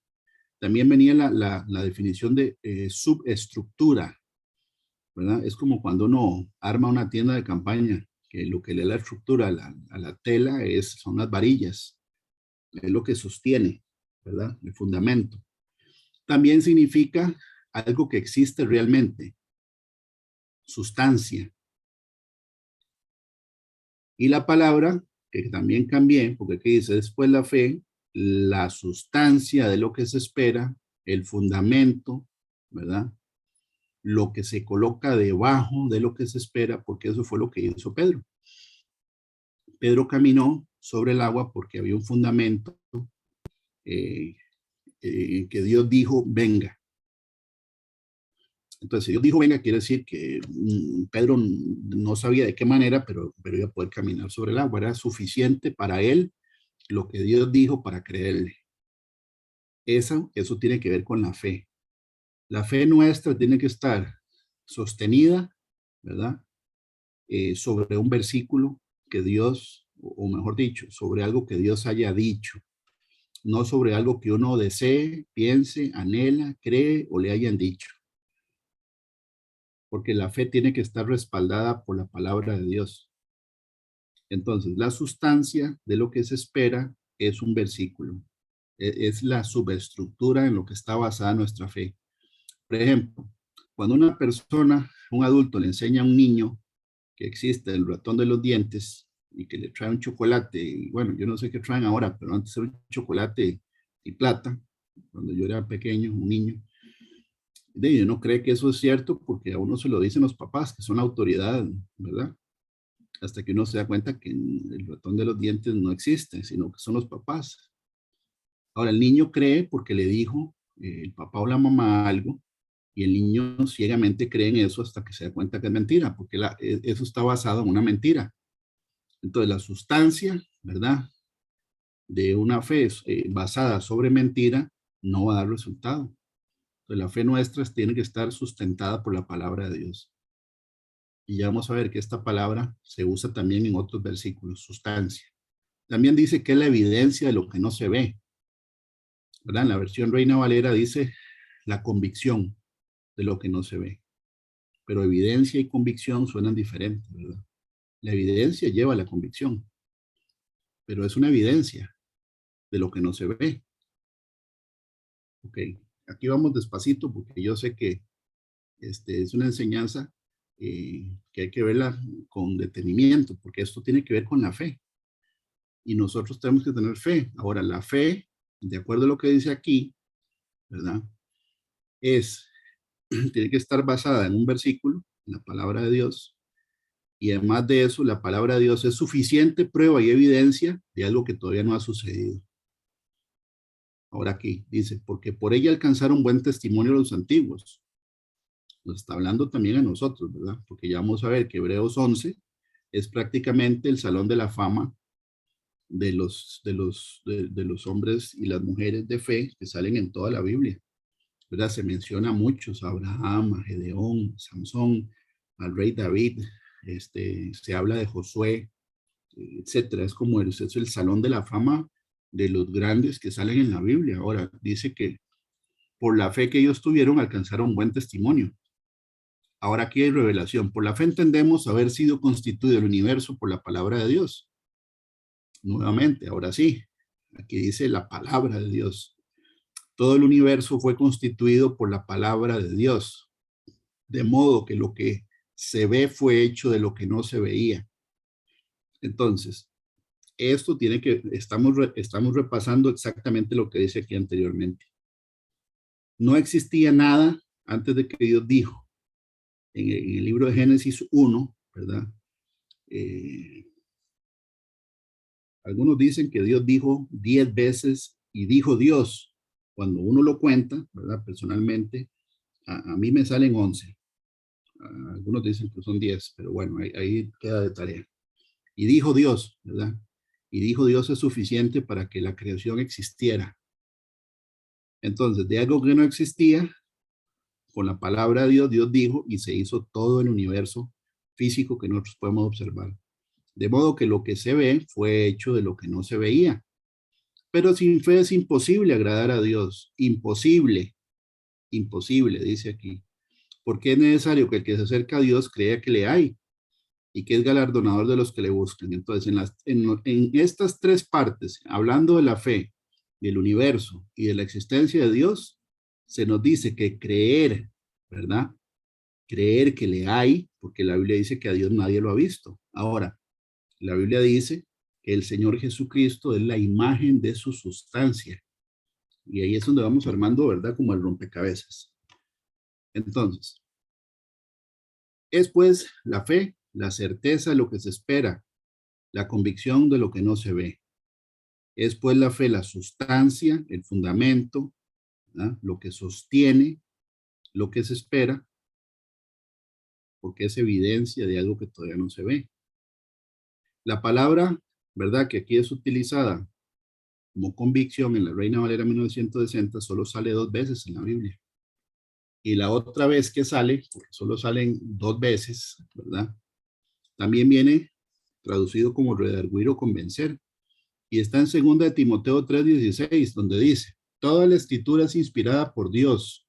También venía la definición de subestructura, ¿verdad? Es como cuando uno arma una tienda de campaña, que lo que le da la estructura a la tela son las varillas, es lo que sostiene, ¿verdad? El fundamento. También significa algo que existe realmente, sustancia. Y la palabra, que también cambié, porque aquí dice después la fe, la sustancia de lo que se espera, el fundamento, ¿verdad? Lo que se coloca debajo de lo que se espera, porque eso fue lo que hizo Pedro. Pedro caminó sobre el agua porque había un fundamento que Dios dijo, venga. Entonces, si Dios dijo, venga, quiere decir que Pedro no sabía de qué manera, pero iba a poder caminar sobre el agua. Era suficiente para él lo que Dios dijo para creerle. Eso tiene que ver con la fe. La fe nuestra tiene que estar sostenida, ¿verdad? Sobre un versículo que Dios, o mejor dicho, sobre algo que Dios haya dicho, no sobre algo que uno desee, piense, anhela, cree o le hayan dicho. Porque la fe tiene que estar respaldada por la palabra de Dios. Entonces, la sustancia de lo que se espera es un versículo. Es la subestructura en lo que está basada nuestra fe. Por ejemplo, cuando una persona, un adulto, le enseña a un niño que existe el ratón de los dientes y que le trae un chocolate, y bueno, yo no sé qué traen ahora, pero antes era un chocolate y plata, cuando yo era pequeño, un niño, y uno cree que eso es cierto porque a uno se lo dicen los papás, que son la autoridad, ¿verdad? Hasta que uno se da cuenta que el ratón de los dientes no existe, sino que son los papás. Ahora, el niño cree porque le dijo el papá o la mamá algo, y el niño ciegamente cree en eso hasta que se da cuenta que es mentira, porque eso está basado en una mentira. Entonces, la sustancia, ¿verdad? De una fe basada sobre mentira no va a dar resultado. Entonces, la fe nuestra tiene que estar sustentada por la palabra de Dios. Y ya vamos a ver que esta palabra se usa también en otros versículos, sustancia. También dice que es la evidencia de lo que no se ve, ¿verdad? En la versión Reina Valera dice la convicción de lo que no se ve. Pero evidencia y convicción suenan diferentes, ¿verdad? La evidencia lleva a la convicción, pero es una evidencia de lo que no se ve. Ok, aquí vamos despacito porque yo sé que es una enseñanza que hay que verla con detenimiento, porque esto tiene que ver con la fe. y nosotros tenemos que tener fe. Ahora, la fe, de acuerdo a lo que dice aquí, ¿verdad? Tiene que estar basada en un versículo, en la palabra de Dios, y además de eso, la palabra de Dios es suficiente prueba y evidencia de algo que todavía no ha sucedido. Ahora aquí dice, porque por ella alcanzaron buen testimonio los antiguos. Nos está hablando también a nosotros, ¿verdad? Porque ya vamos a ver que Hebreos 11 es prácticamente el salón de la fama de los hombres y las mujeres de fe que salen en toda la Biblia, ¿verdad? Se menciona a muchos, a Abraham, a Gedeón, Sansón, al rey David, se habla de Josué, etcétera. Es como es el salón de la fama de los grandes que salen en la Biblia. Ahora, dice que por la fe que ellos tuvieron alcanzaron buen testimonio. Ahora aquí hay revelación. Por la fe entendemos haber sido constituido el universo por la palabra de Dios. Nuevamente, ahora sí, aquí dice la palabra de Dios. Todo el universo fue constituido por la palabra de Dios, de modo que lo que se ve fue hecho de lo que no se veía. Entonces, esto estamos repasando exactamente lo que dice aquí anteriormente. No existía nada antes de que Dios dijo. En el libro de Génesis 1, ¿verdad? Algunos dicen que Dios dijo 10 veces y dijo Dios. Cuando uno lo cuenta, ¿verdad? Personalmente, a mí me salen 11. Algunos dicen que son 10, pero bueno, ahí queda de tarea. Y dijo Dios, ¿verdad? Y dijo Dios es suficiente para que la creación existiera. Entonces, de algo que no existía, con la palabra de Dios, Dios dijo y se hizo todo el universo físico que nosotros podemos observar. De modo que lo que se ve fue hecho de lo que no se veía. Pero sin fe es imposible agradar a Dios. Imposible, imposible, dice aquí. Porque es necesario que el que se acerca a Dios crea que le hay y que es galardonador de los que le buscan. Entonces, en estas tres partes, hablando de la fe, del universo y de la existencia de Dios, se nos dice que creer, ¿verdad? Creer que le hay, porque la Biblia dice que a Dios nadie lo ha visto. Ahora, la Biblia dice que el Señor Jesucristo es la imagen de su sustancia. Y ahí es donde vamos armando, ¿verdad? Como el rompecabezas. Entonces, es pues la fe, la certeza de lo que se espera, la convicción de lo que no se ve. Es pues la fe, la sustancia, el fundamento, ¿verdad? Lo que sostiene, lo que se espera, porque es evidencia de algo que todavía no se ve. La palabra, ¿verdad? Que aquí es utilizada como convicción en la Reina Valera 1960 solo sale 2 veces en la Biblia. Y la otra vez que sale, porque solo salen 2 veces, ¿verdad? También viene traducido como redarguir o convencer. Y está en 2 de Timoteo 3:16, donde dice, toda la escritura es inspirada por Dios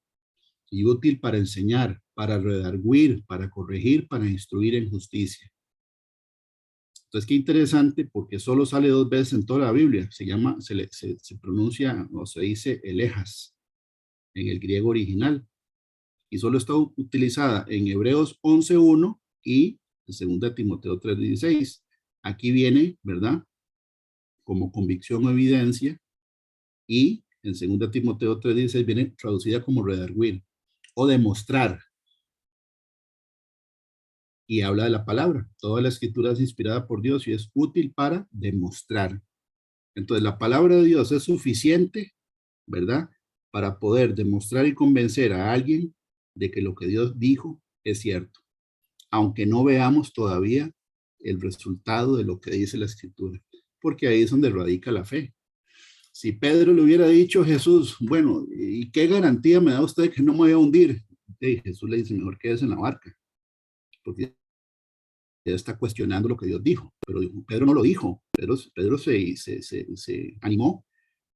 y útil para enseñar, para redarguir, para corregir, para instruir en justicia. Entonces, qué interesante, porque solo sale 2 veces en toda la Biblia. Se pronuncia o se dice elejas en el griego original. Y solo está utilizada en Hebreos 11:1 y en 2 Timoteo 3:16. Aquí viene, ¿verdad? Como convicción o evidencia, y en 2 Timoteo 3:16 viene traducida como redarguir o demostrar. Y habla de la palabra. Toda la escritura es inspirada por Dios y es útil para demostrar. Entonces, la palabra de Dios es suficiente, ¿verdad? Para poder demostrar y convencer a alguien de que lo que Dios dijo es cierto, aunque no veamos todavía el resultado de lo que dice la escritura, porque ahí es donde radica la fe. Si Pedro le hubiera dicho a Jesús, bueno, ¿y qué garantía me da usted que no me voy a hundir? Y Jesús le dice, mejor quédese en la barca, porque ya está cuestionando lo que Dios dijo, pero Pedro no lo dijo. Pedro se animó,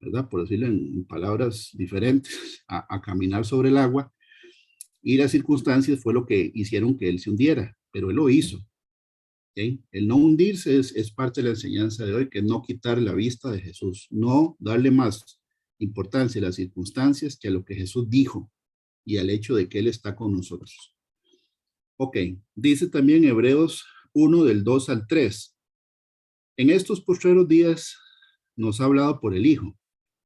¿verdad? Por decirlo en palabras diferentes, a caminar sobre el agua, y las circunstancias fue lo que hicieron que él se hundiera, pero él lo hizo. ¿Okay? El no hundirse es parte de la enseñanza de hoy, que es no quitar la vista de Jesús, no darle más importancia a las circunstancias que a lo que Jesús dijo y al hecho de que Él está con nosotros. Ok, dice también Hebreos 1 del 2 al 3. En estos postreros días nos ha hablado por el Hijo,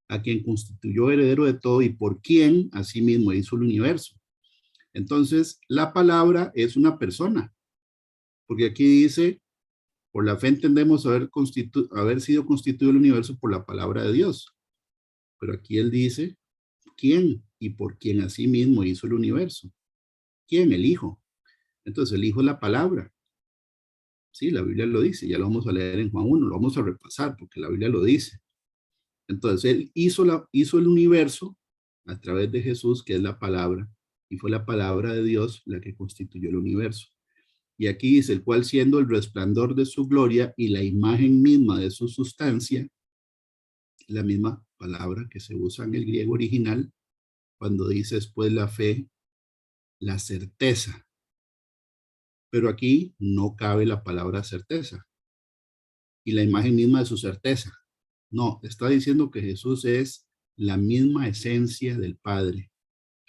a quien constituyó heredero de todo y por quien asimismo hizo el universo. Entonces, la palabra es una persona, porque aquí dice, por la fe entendemos haber sido constituido el universo por la palabra de Dios. Pero aquí él dice, ¿quién? Y por quién asimismo hizo el universo. ¿Quién? El Hijo. Entonces, el Hijo es la palabra. Sí, la Biblia lo dice, ya lo vamos a leer en Juan 1, lo vamos a repasar porque la Biblia lo dice. Entonces, él hizo el universo a través de Jesús, que es la palabra, y fue la palabra de Dios la que constituyó el universo. Y aquí dice, el cual siendo el resplandor de su gloria y la imagen misma de su sustancia, la misma palabra que se usa en el griego original, cuando dice después la fe, la certeza. Pero aquí no cabe la palabra certeza. Y la imagen misma de su certeza. No, está diciendo que Jesús es la misma esencia del Padre,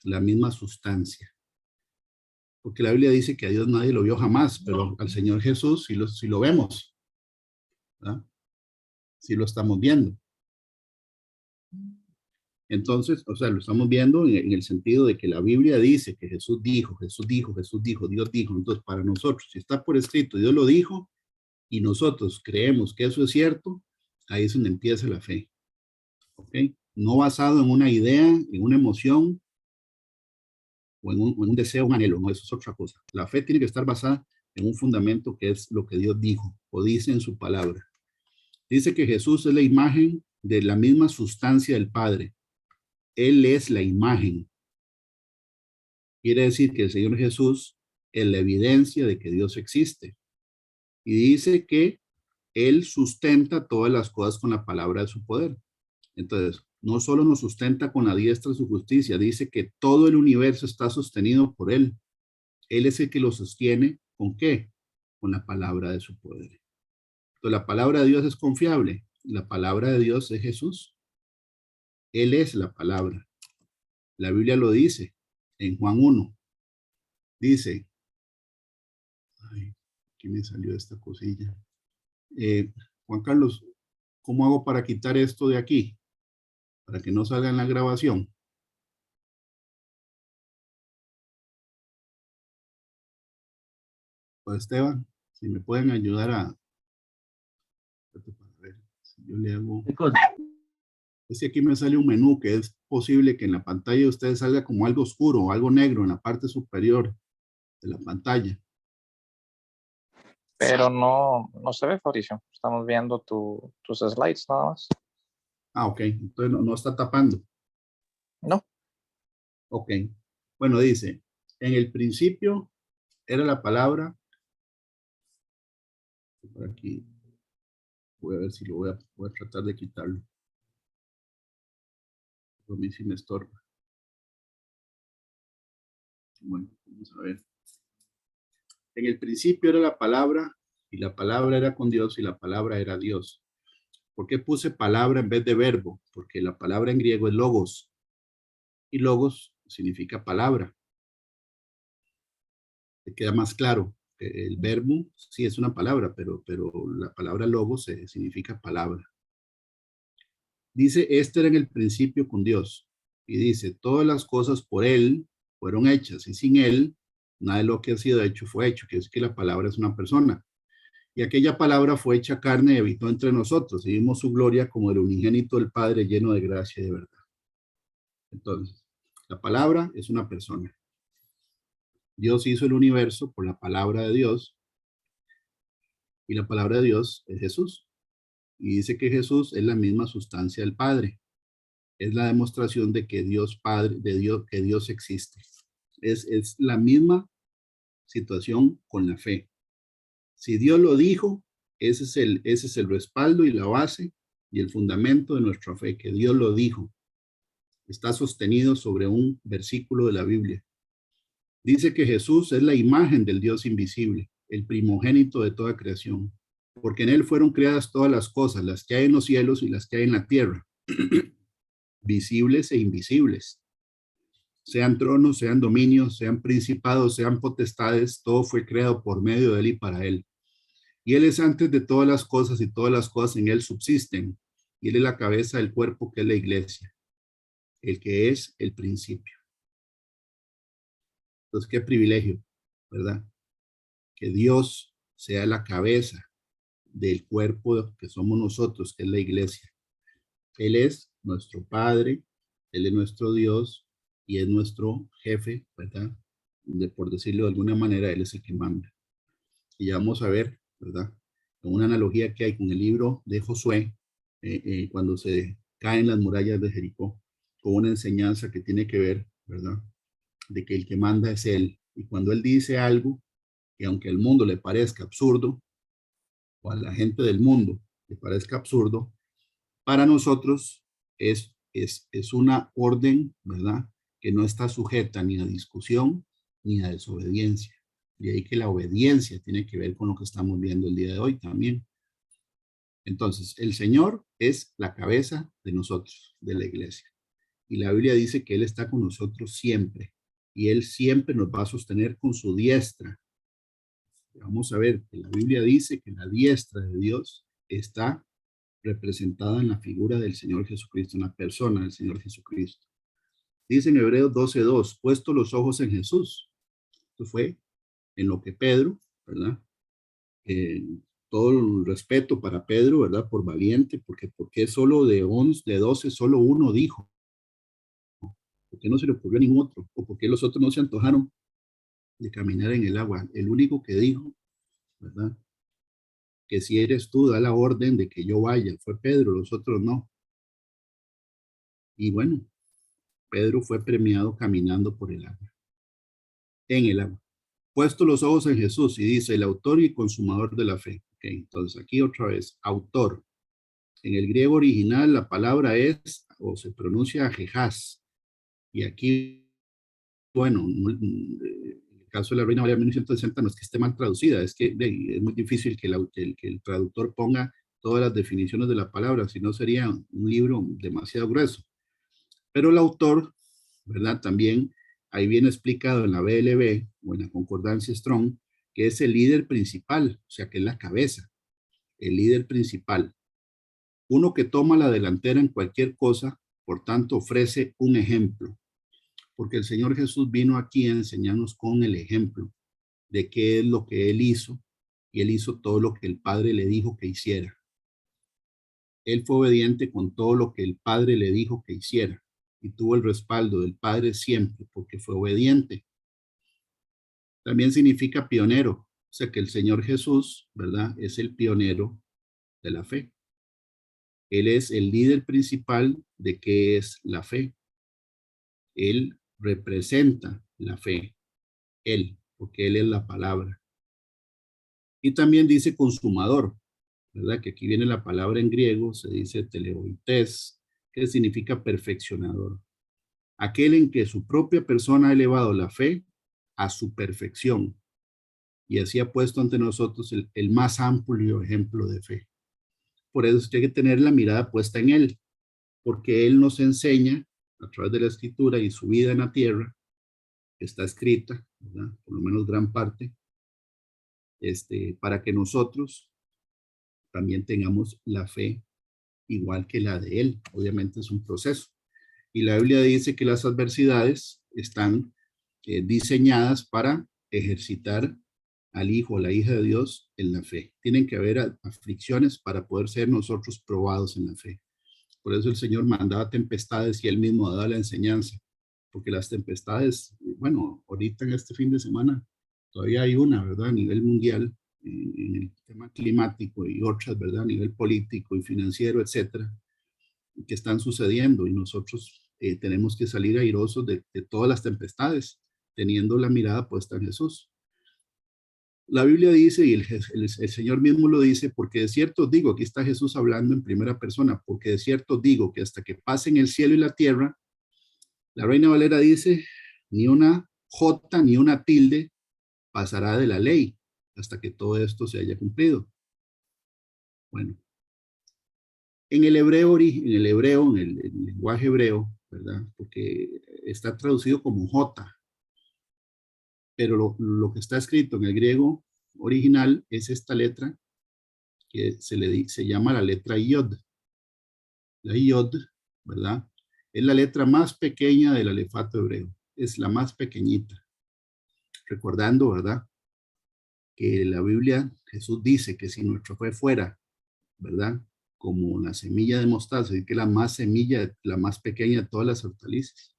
la misma sustancia. Porque la Biblia dice que a Dios nadie lo vio jamás, pero al Señor Jesús sí lo vemos, ¿verdad? Sí lo estamos viendo. Entonces, o sea, lo estamos viendo en el sentido de que la Biblia dice que Jesús dijo, Dios dijo. Entonces, para nosotros, si está por escrito, Dios lo dijo, y nosotros creemos que eso es cierto, ahí es donde empieza la fe. ¿Ok? No basado en una idea, en una emoción, o en un deseo, un anhelo, no, eso es otra cosa. La fe tiene que estar basada en un fundamento que es lo que Dios dijo, o dice en su palabra. Dice que Jesús es la imagen de la misma sustancia del Padre. Él es la imagen. Quiere decir que el Señor Jesús es la evidencia de que Dios existe. Y dice que Él sustenta todas las cosas con la palabra de su poder. Entonces, no solo nos sustenta con la diestra de su justicia, dice que todo el universo está sostenido por Él. Él es el que lo sostiene, ¿con qué? Con la palabra de su poder. Entonces, la palabra de Dios es confiable. La palabra de Dios es Jesús. Él es la palabra. La Biblia lo dice en Juan 1. Dice, ay, aquí me salió esta cosilla. Juan Carlos, ¿cómo hago para quitar esto de aquí? Para que no salga en la grabación. Pues Esteban, si me pueden ayudar a ver, si yo le hago. Es que aquí me sale un menú que es posible que en la pantalla de ustedes salga como algo oscuro o algo negro en la parte superior de la pantalla.
Pero no se ve, Fabricio. Estamos viendo tus slides nada más.
Ah, ok. Entonces no está tapando.
No.
Ok. Bueno, dice, en el principio era la palabra. Por aquí. Voy a ver si lo voy a tratar de quitarlo. A mí sí me estorba. Bueno, vamos a ver. En el principio era la palabra, y la palabra era con Dios, y la palabra era Dios. ¿Por qué puse palabra en vez de verbo? Porque la palabra en griego es logos, y logos significa palabra. ¿Te queda más claro? El verbo sí es una palabra, pero la palabra logos significa palabra. Dice, este era en el principio con Dios. Y dice, todas las cosas por Él fueron hechas, y sin Él, nada de lo que ha sido hecho fue hecho, que es que la palabra es una persona. Y aquella palabra fue hecha carne y habitó entre nosotros, y vimos su gloria como el unigénito del Padre, lleno de gracia y de verdad. Entonces, la palabra es una persona. Dios hizo el universo por la palabra de Dios, y la palabra de Dios es Jesús. Y dice que Jesús es la misma sustancia del Padre. Es la demostración de que Dios Padre, que Dios existe. Es la misma situación con la fe. Si Dios lo dijo, ese es el respaldo y la base y el fundamento de nuestra fe, que Dios lo dijo. Está sostenido sobre un versículo de la Biblia. Dice que Jesús es la imagen del Dios invisible, el primogénito de toda creación, porque en él fueron creadas todas las cosas, las que hay en los cielos y las que hay en la tierra, visibles e invisibles. Sean tronos, sean dominios, sean principados, sean potestades, todo fue creado por medio de él y para él. Y Él es antes de todas las cosas y todas las cosas en Él subsisten. Y Él es la cabeza del cuerpo que es la iglesia, el que es el principio. Entonces, qué privilegio, ¿verdad? Que Dios sea la cabeza del cuerpo que somos nosotros, que es la iglesia. Él es nuestro Padre, Él es nuestro Dios y es nuestro jefe, ¿verdad? Por decirlo de alguna manera, Él es el que manda. Y ya vamos a ver, ¿verdad? Con una analogía que hay con el libro de Josué, cuando se caen las murallas de Jericó, con una enseñanza que tiene que ver, ¿verdad? De que el que manda es Él. Y cuando Él dice algo, que aunque al mundo le parezca absurdo, o a la gente del mundo le parezca absurdo, para nosotros es una orden, ¿verdad? Que no está sujeta ni a discusión ni a desobediencia. Y ahí que la obediencia tiene que ver con lo que estamos viendo el día de hoy también. Entonces, el Señor es la cabeza de nosotros, de la iglesia. Y la Biblia dice que Él está con nosotros siempre. Y Él siempre nos va a sostener con su diestra. Vamos a ver que la Biblia dice que la diestra de Dios está representada en la figura del Señor Jesucristo, en la persona del Señor Jesucristo. Dice en Hebreos 12:2, puesto los ojos en Jesús. Esto fue en lo que Pedro, ¿verdad? Todo el respeto para Pedro, ¿verdad? Por valiente, porque solo de 11, de 12, solo uno dijo. ¿Por qué no se le ocurrió a ningún otro? ¿O por qué los otros no se antojaron de caminar en el agua? El único que dijo, ¿verdad? Que si eres tú, da la orden de que yo vaya. Fue Pedro, los otros no. Y bueno, Pedro fue premiado caminando por el agua, en el agua. Puesto los ojos en Jesús y dice el autor y consumador de la fe. Okay, entonces aquí otra vez, autor. En el griego original la palabra es o se pronuncia jehaz. Y aquí, bueno, en el caso de la Reina Valera 1960 no es que esté mal traducida, es que es muy difícil que el traductor ponga todas las definiciones de la palabra, si no sería un libro demasiado grueso. Pero el autor, ¿verdad? También ahí viene explicado en la BLB o en la concordancia Strong, que es el líder principal, o sea, que es la cabeza, el líder principal. Uno que toma la delantera en cualquier cosa, por tanto, ofrece un ejemplo. Porque el Señor Jesús vino aquí a enseñarnos con el ejemplo de qué es lo que Él hizo, y Él hizo todo lo que el Padre le dijo que hiciera. Él fue obediente con todo lo que el Padre le dijo que hiciera. Y tuvo el respaldo del Padre siempre porque fue obediente. También significa pionero, o sea que el Señor Jesús, ¿verdad? Es el pionero de la fe. Él es el líder principal de qué es la fe. Él representa la fe, Él, porque Él es la palabra. Y también dice consumador, ¿verdad? Que aquí viene la palabra en griego, se dice teleoites, que significa perfeccionador. Aquel en que su propia persona ha elevado la fe a su perfección y así ha puesto ante nosotros el más amplio ejemplo de fe. Por eso hay que tener la mirada puesta en Él, porque Él nos enseña a través de la escritura y su vida en la tierra, que está escrita, ¿verdad? Por lo menos gran parte, para que nosotros también tengamos la fe igual que la de Él. Obviamente es un proceso. Y la Biblia dice que las adversidades están diseñadas para ejercitar al hijo o la hija de Dios en la fe. Tienen que haber aflicciones para poder ser nosotros probados en la fe. Por eso el Señor mandaba tempestades y Él mismo daba la enseñanza. Porque las tempestades, bueno, ahorita en este fin de semana todavía hay una, ¿verdad? A nivel mundial, en el tema climático y otras, ¿verdad? A nivel político y financiero, etcétera, que están sucediendo y nosotros tenemos que salir airosos de todas las tempestades, teniendo la mirada puesta en Jesús. La Biblia dice, y el Señor mismo lo dice, porque de cierto digo, aquí está Jesús hablando en primera persona, porque de cierto digo que hasta que pasen el cielo y la tierra, la Reina Valera dice, ni una jota ni una tilde pasará de la ley hasta que todo esto se haya cumplido. Bueno, en el hebreo, en el lenguaje hebreo, ¿verdad? Porque está traducido como J, pero lo que está escrito en el griego original es esta letra que se llama la letra Yod. La Yod, ¿verdad? Es la letra más pequeña del alefato hebreo. Es la más pequeñita. Recordando, ¿verdad? Que la Biblia, Jesús dice que si nuestro fe fuera, ¿verdad? Como la semilla de mostaza, y que la más semilla, la más pequeña de todas las hortalizas.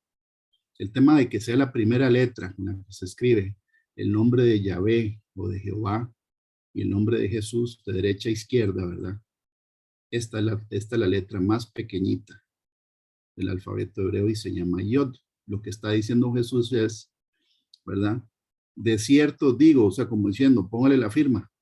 El tema de que sea la primera letra en la que se escribe el nombre de Yahvé o de Jehová y el nombre de Jesús de derecha a izquierda, ¿verdad? Esta es la letra más pequeñita del alfabeto hebreo y se llama Yod. Lo que está diciendo Jesús es, ¿verdad? De cierto digo, o sea, como diciendo, póngale la firma,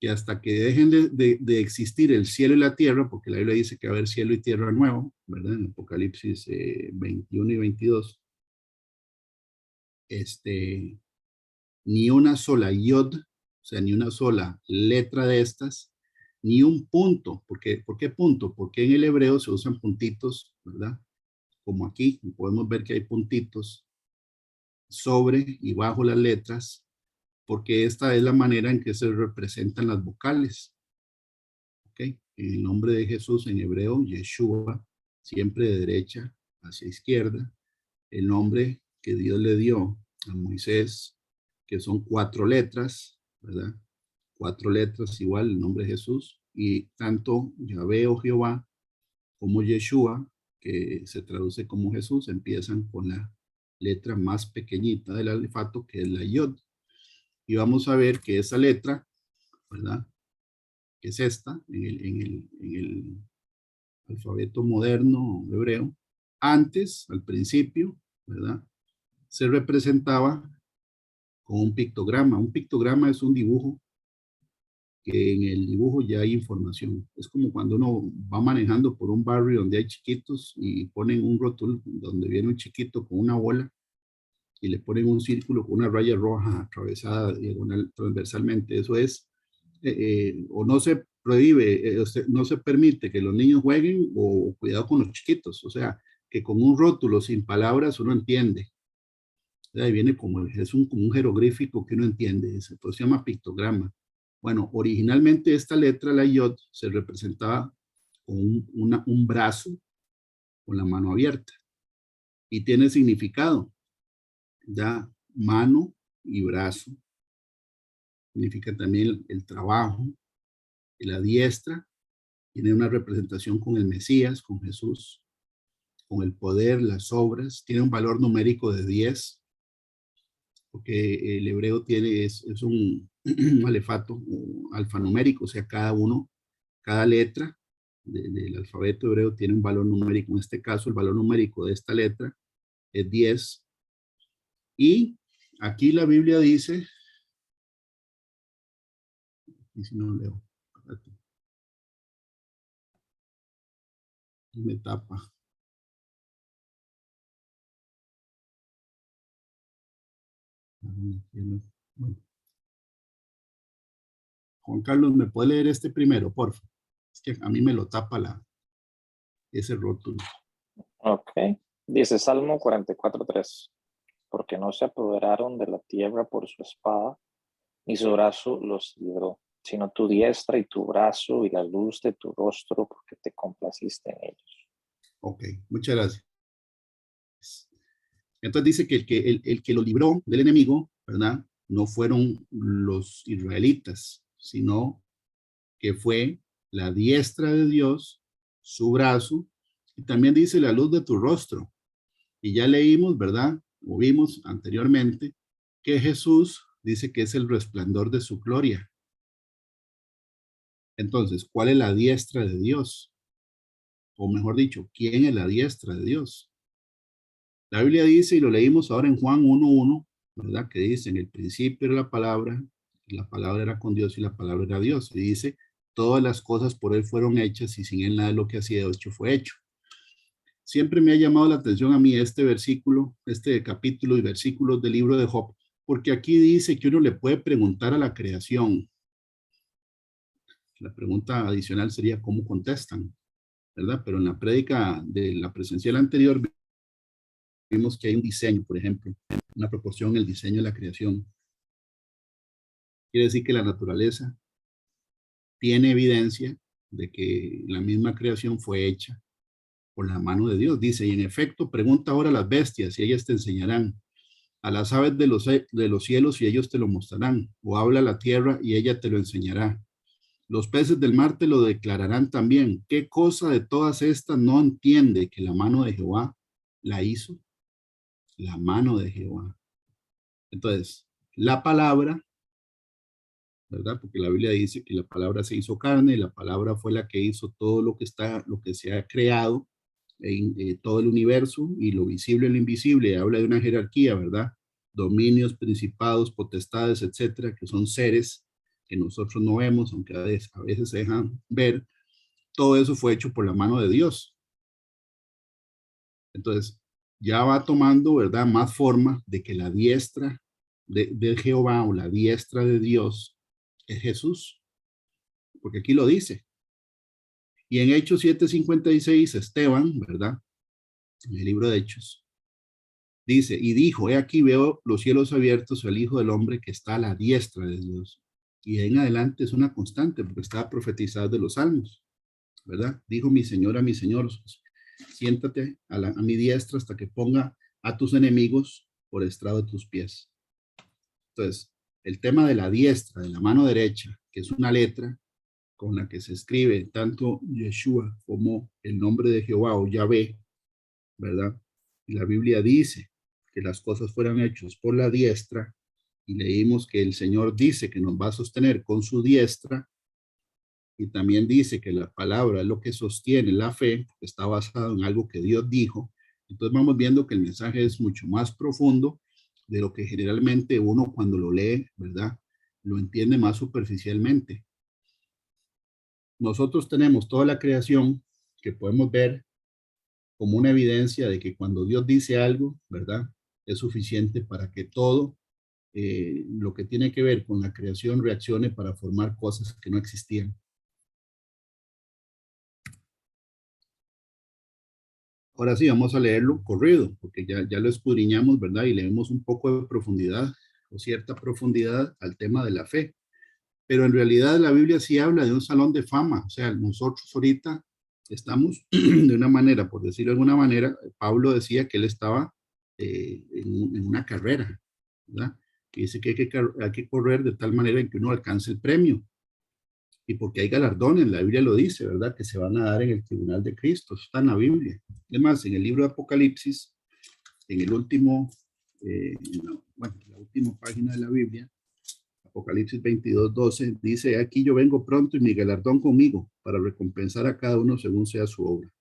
que hasta que dejen de existir el cielo y la tierra, porque la Biblia dice que va a haber cielo y tierra nuevo, ¿verdad? En Apocalipsis 21 y 22, ni una sola yod, o sea, ni una sola letra de estas, ni un punto. ¿Por qué punto? Porque en el hebreo se usan puntitos, ¿verdad? Como aquí, podemos ver que hay puntitos sobre y bajo las letras, porque esta es la manera en que se representan las vocales. ¿Ok? El nombre de Jesús en hebreo, Yeshua, siempre de derecha hacia izquierda. El nombre que Dios le dio a Moisés, que son 4 letras, ¿verdad? 4 letras igual el nombre de Jesús, y tanto Yahvé o Jehová como Yeshua, que se traduce como Jesús, empiezan con la letra más pequeñita del alefato, que es la Yod. Y vamos a ver que esa letra, ¿verdad? Que es esta, en el alfabeto moderno hebreo, antes, al principio, ¿verdad? Se representaba con un pictograma. Un pictograma es un dibujo que en el dibujo ya hay información. Es como cuando uno va manejando por un barrio donde hay chiquitos y ponen un rótulo donde viene un chiquito con una bola y le ponen un círculo con una raya roja atravesada diagonal, transversalmente. Eso es, o no se prohíbe, no se permite que los niños jueguen o cuidado con los chiquitos. O sea, que con un rótulo sin palabras uno entiende. Ahí viene como, como un jeroglífico que uno entiende, se llama pictograma. Bueno, originalmente esta letra, la yod, se representaba con un brazo con la mano abierta y tiene significado, ya mano y brazo. Significa también el trabajo, y la diestra tiene una representación con el Mesías, con Jesús, con el poder, las obras, tiene un valor numérico de 10, porque el hebreo es un alefato alfanumérico, o sea, cada letra del alfabeto hebreo tiene un valor numérico. En este caso, el valor numérico de esta letra es 10. Y aquí la Biblia dice, y si no leo, me tapa. Bueno. Juan Carlos, ¿me puede leer este primero, por favor? Es que a mí me lo tapa ese rótulo.
Ok. Dice Salmo 44:3. Porque no se apoderaron de la tierra por su espada, ni su brazo los libró, sino tu diestra y tu brazo y la luz de tu rostro, porque te complaciste en ellos.
Ok, muchas gracias. Entonces dice que el que lo libró del enemigo, ¿verdad? No fueron los israelitas, sino que fue la diestra de Dios, su brazo, y también dice la luz de tu rostro. Y ya leímos, ¿verdad? O vimos anteriormente que Jesús dice que es el resplandor de su gloria. Entonces, ¿cuál es la diestra de Dios? O mejor dicho, ¿quién es la diestra de Dios? La Biblia dice, y lo leímos ahora en Juan 1:1, ¿verdad? Que dice, en el principio era la palabra era con Dios y la palabra era Dios. Y dice, todas las cosas por él fueron hechas y sin él nada de lo que ha sido hecho fue hecho. Siempre me ha llamado la atención a mí este versículo, este capítulo y versículos del libro de Job, porque aquí dice que uno le puede preguntar a la creación. La pregunta adicional sería, ¿cómo contestan? ¿Verdad? Pero en la prédica de la presencial anterior vimos que hay un diseño, por ejemplo, una proporción en el diseño de la creación. Quiere decir que la naturaleza tiene evidencia de que la misma creación fue hecha por la mano de Dios. Dice, y en efecto, pregunta ahora a las bestias y ellas te enseñarán, a las aves de los cielos y ellos te lo mostrarán, o habla la tierra y ella te lo enseñará. Los peces del mar te lo declararán también. ¿Qué cosa de todas estas no entiende que la mano de Jehová la hizo? La mano de Jehová. Entonces, la palabra, ¿verdad? Porque la Biblia dice que la palabra se hizo carne, y la palabra fue la que hizo todo lo que se ha creado en todo el universo, y lo visible y lo invisible. Habla de una jerarquía, ¿verdad? Dominios, principados, potestades, etcétera, que son seres que nosotros no vemos, aunque a veces se dejan ver. Todo eso fue hecho por la mano de Dios. Entonces, ya va tomando, ¿verdad?, más forma de que la diestra de Jehová, o la diestra de Dios, es Jesús. Porque aquí lo dice. Y en Hechos 7:56, Esteban, ¿verdad?, en el libro de Hechos, dice, y dijo, he aquí veo los cielos abiertos, el Hijo del Hombre que está a la diestra de Dios. Y en adelante es una constante, porque está profetizado de los salmos, ¿verdad? Dijo mi Señor a mi Señor, siéntate a mi diestra hasta que ponga a tus enemigos por estrado de tus pies. Entonces, el tema de la diestra, de la mano derecha, que es una letra con la que se escribe tanto Yeshua como el nombre de Jehová o Yahvé, ¿verdad? Y la Biblia dice que las cosas fueran hechas por la diestra, y leímos que el Señor dice que nos va a sostener con su diestra, y también dice que la palabra es lo que sostiene la fe, que está basado en algo que Dios dijo. Entonces vamos viendo que el mensaje es mucho más profundo de lo que generalmente uno cuando lo lee, ¿verdad?, lo entiende más superficialmente. Nosotros tenemos toda la creación que podemos ver como una evidencia de que cuando Dios dice algo, ¿verdad?, es suficiente para que todo lo que tiene que ver con la creación reaccione para formar cosas que no existían. Ahora sí, vamos a leerlo corrido, porque ya lo escudriñamos, ¿verdad? Y le vemos un poco de profundidad, o cierta profundidad, al tema de la fe. Pero en realidad la Biblia sí habla de un salón de fama. O sea, nosotros ahorita estamos de una manera, por decirlo de alguna manera, Pablo decía que él estaba en una carrera, ¿verdad? Que dice que hay que correr de tal manera en que uno alcance el premio. Y porque hay galardones, la Biblia lo dice, ¿verdad?, que se van a dar en el tribunal de Cristo. Eso está en la Biblia. Además, en el libro de Apocalipsis, en el último, la última página de la Biblia, Apocalipsis 22:12, dice, aquí yo vengo pronto y mi galardón conmigo para recompensar a cada uno según sea su obra.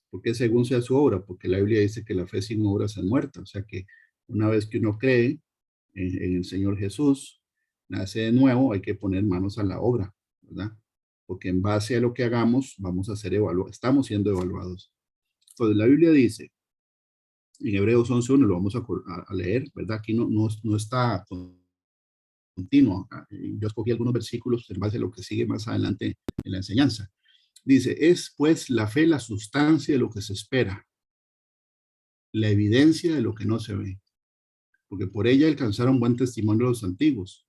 ¿Por qué según sea su obra? Porque la Biblia dice que la fe sin obras es muerta. O sea que una vez que uno cree en el Señor Jesús, nace de nuevo, hay que poner manos a la obra, ¿verdad? Porque en base a lo que hagamos, vamos a ser evaluados, estamos siendo evaluados. Entonces la Biblia dice, en Hebreos 11:1, lo vamos a leer, ¿verdad? Aquí no está continuo. Yo escogí algunos versículos en base a lo que sigue más adelante en la enseñanza. Dice, es pues la fe la sustancia de lo que se espera, la evidencia de lo que no se ve, porque por ella alcanzaron buen testimonio los antiguos.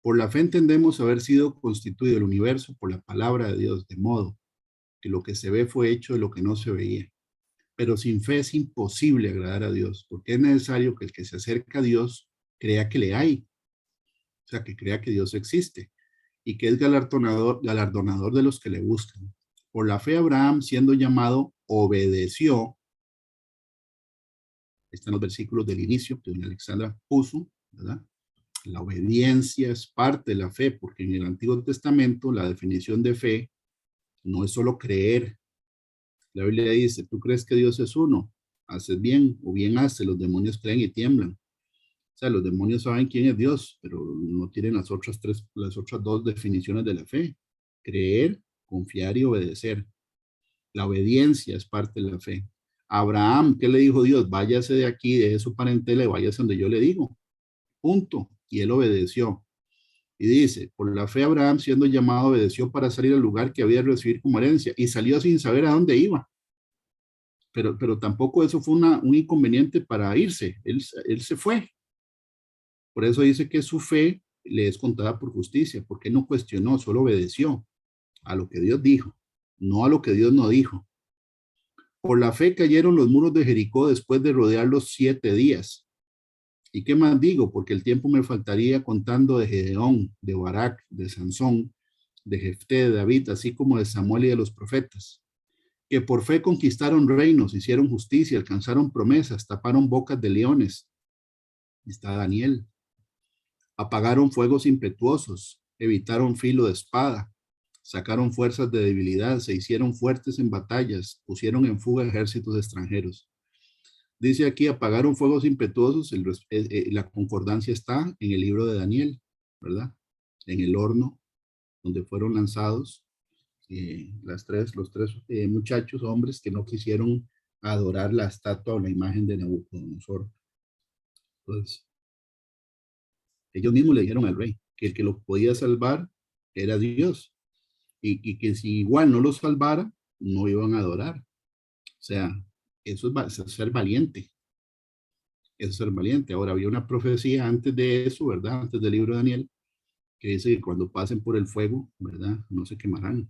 Por la fe entendemos haber sido constituido el universo por la palabra de Dios, de modo que lo que se ve fue hecho de lo que no se veía. Pero sin fe es imposible agradar a Dios, porque es necesario que el que se acerca a Dios crea que le hay, o sea, que crea que Dios existe y que es galardonador de los que le buscan. Por la fe Abraham, siendo llamado, obedeció. Están los versículos del inicio que doña Alexandra puso, ¿verdad? La obediencia es parte de la fe, porque en el Antiguo Testamento la definición de fe no es solo creer. La Biblia dice, ¿tú crees que Dios es uno? Haces bien o bien haces, los demonios creen y tiemblan. O sea, los demonios saben quién es Dios, pero no tienen las otras dos definiciones de la fe. Creer, confiar y obedecer. La obediencia es parte de la fe. Abraham, ¿qué le dijo Dios? Váyase de aquí, deje su parentela y váyase donde yo le digo. Punto. Y él obedeció. Y dice, por la fe Abraham, siendo llamado, obedeció para salir al lugar que había de recibir como herencia. Y salió sin saber a dónde iba. Pero tampoco eso fue un inconveniente para irse. Él se fue. Por eso dice que su fe le es contada por justicia, porque no cuestionó, solo obedeció a lo que Dios dijo, no a lo que Dios no dijo. Por la fe cayeron los muros de Jericó después de rodearlos 7 días. ¿Y qué más digo? Porque el tiempo me faltaría contando de Gedeón, de Barak, de Sansón, de Jefté, de David, así como de Samuel y de los profetas, que por fe conquistaron reinos, hicieron justicia, alcanzaron promesas, taparon bocas de leones. Está Daniel. Apagaron fuegos impetuosos, evitaron filo de espada, sacaron fuerzas de debilidad, se hicieron fuertes en batallas, pusieron en fuga ejércitos extranjeros. Dice aquí, apagaron fuegos impetuosos, la concordancia está en el libro de Daniel, ¿verdad? En el horno donde fueron lanzados los tres muchachos, hombres que no quisieron adorar la estatua o la imagen de Nabucodonosor. Entonces, ellos mismos le dijeron al rey que el que los podía salvar era Dios y que si igual no los salvara, no iban a adorar. O sea, eso es ser valiente. Eso es ser valiente. Ahora, había una profecía antes de eso, ¿verdad? Antes del libro de Daniel, que dice que cuando pasen por el fuego, ¿verdad? No se quemarán.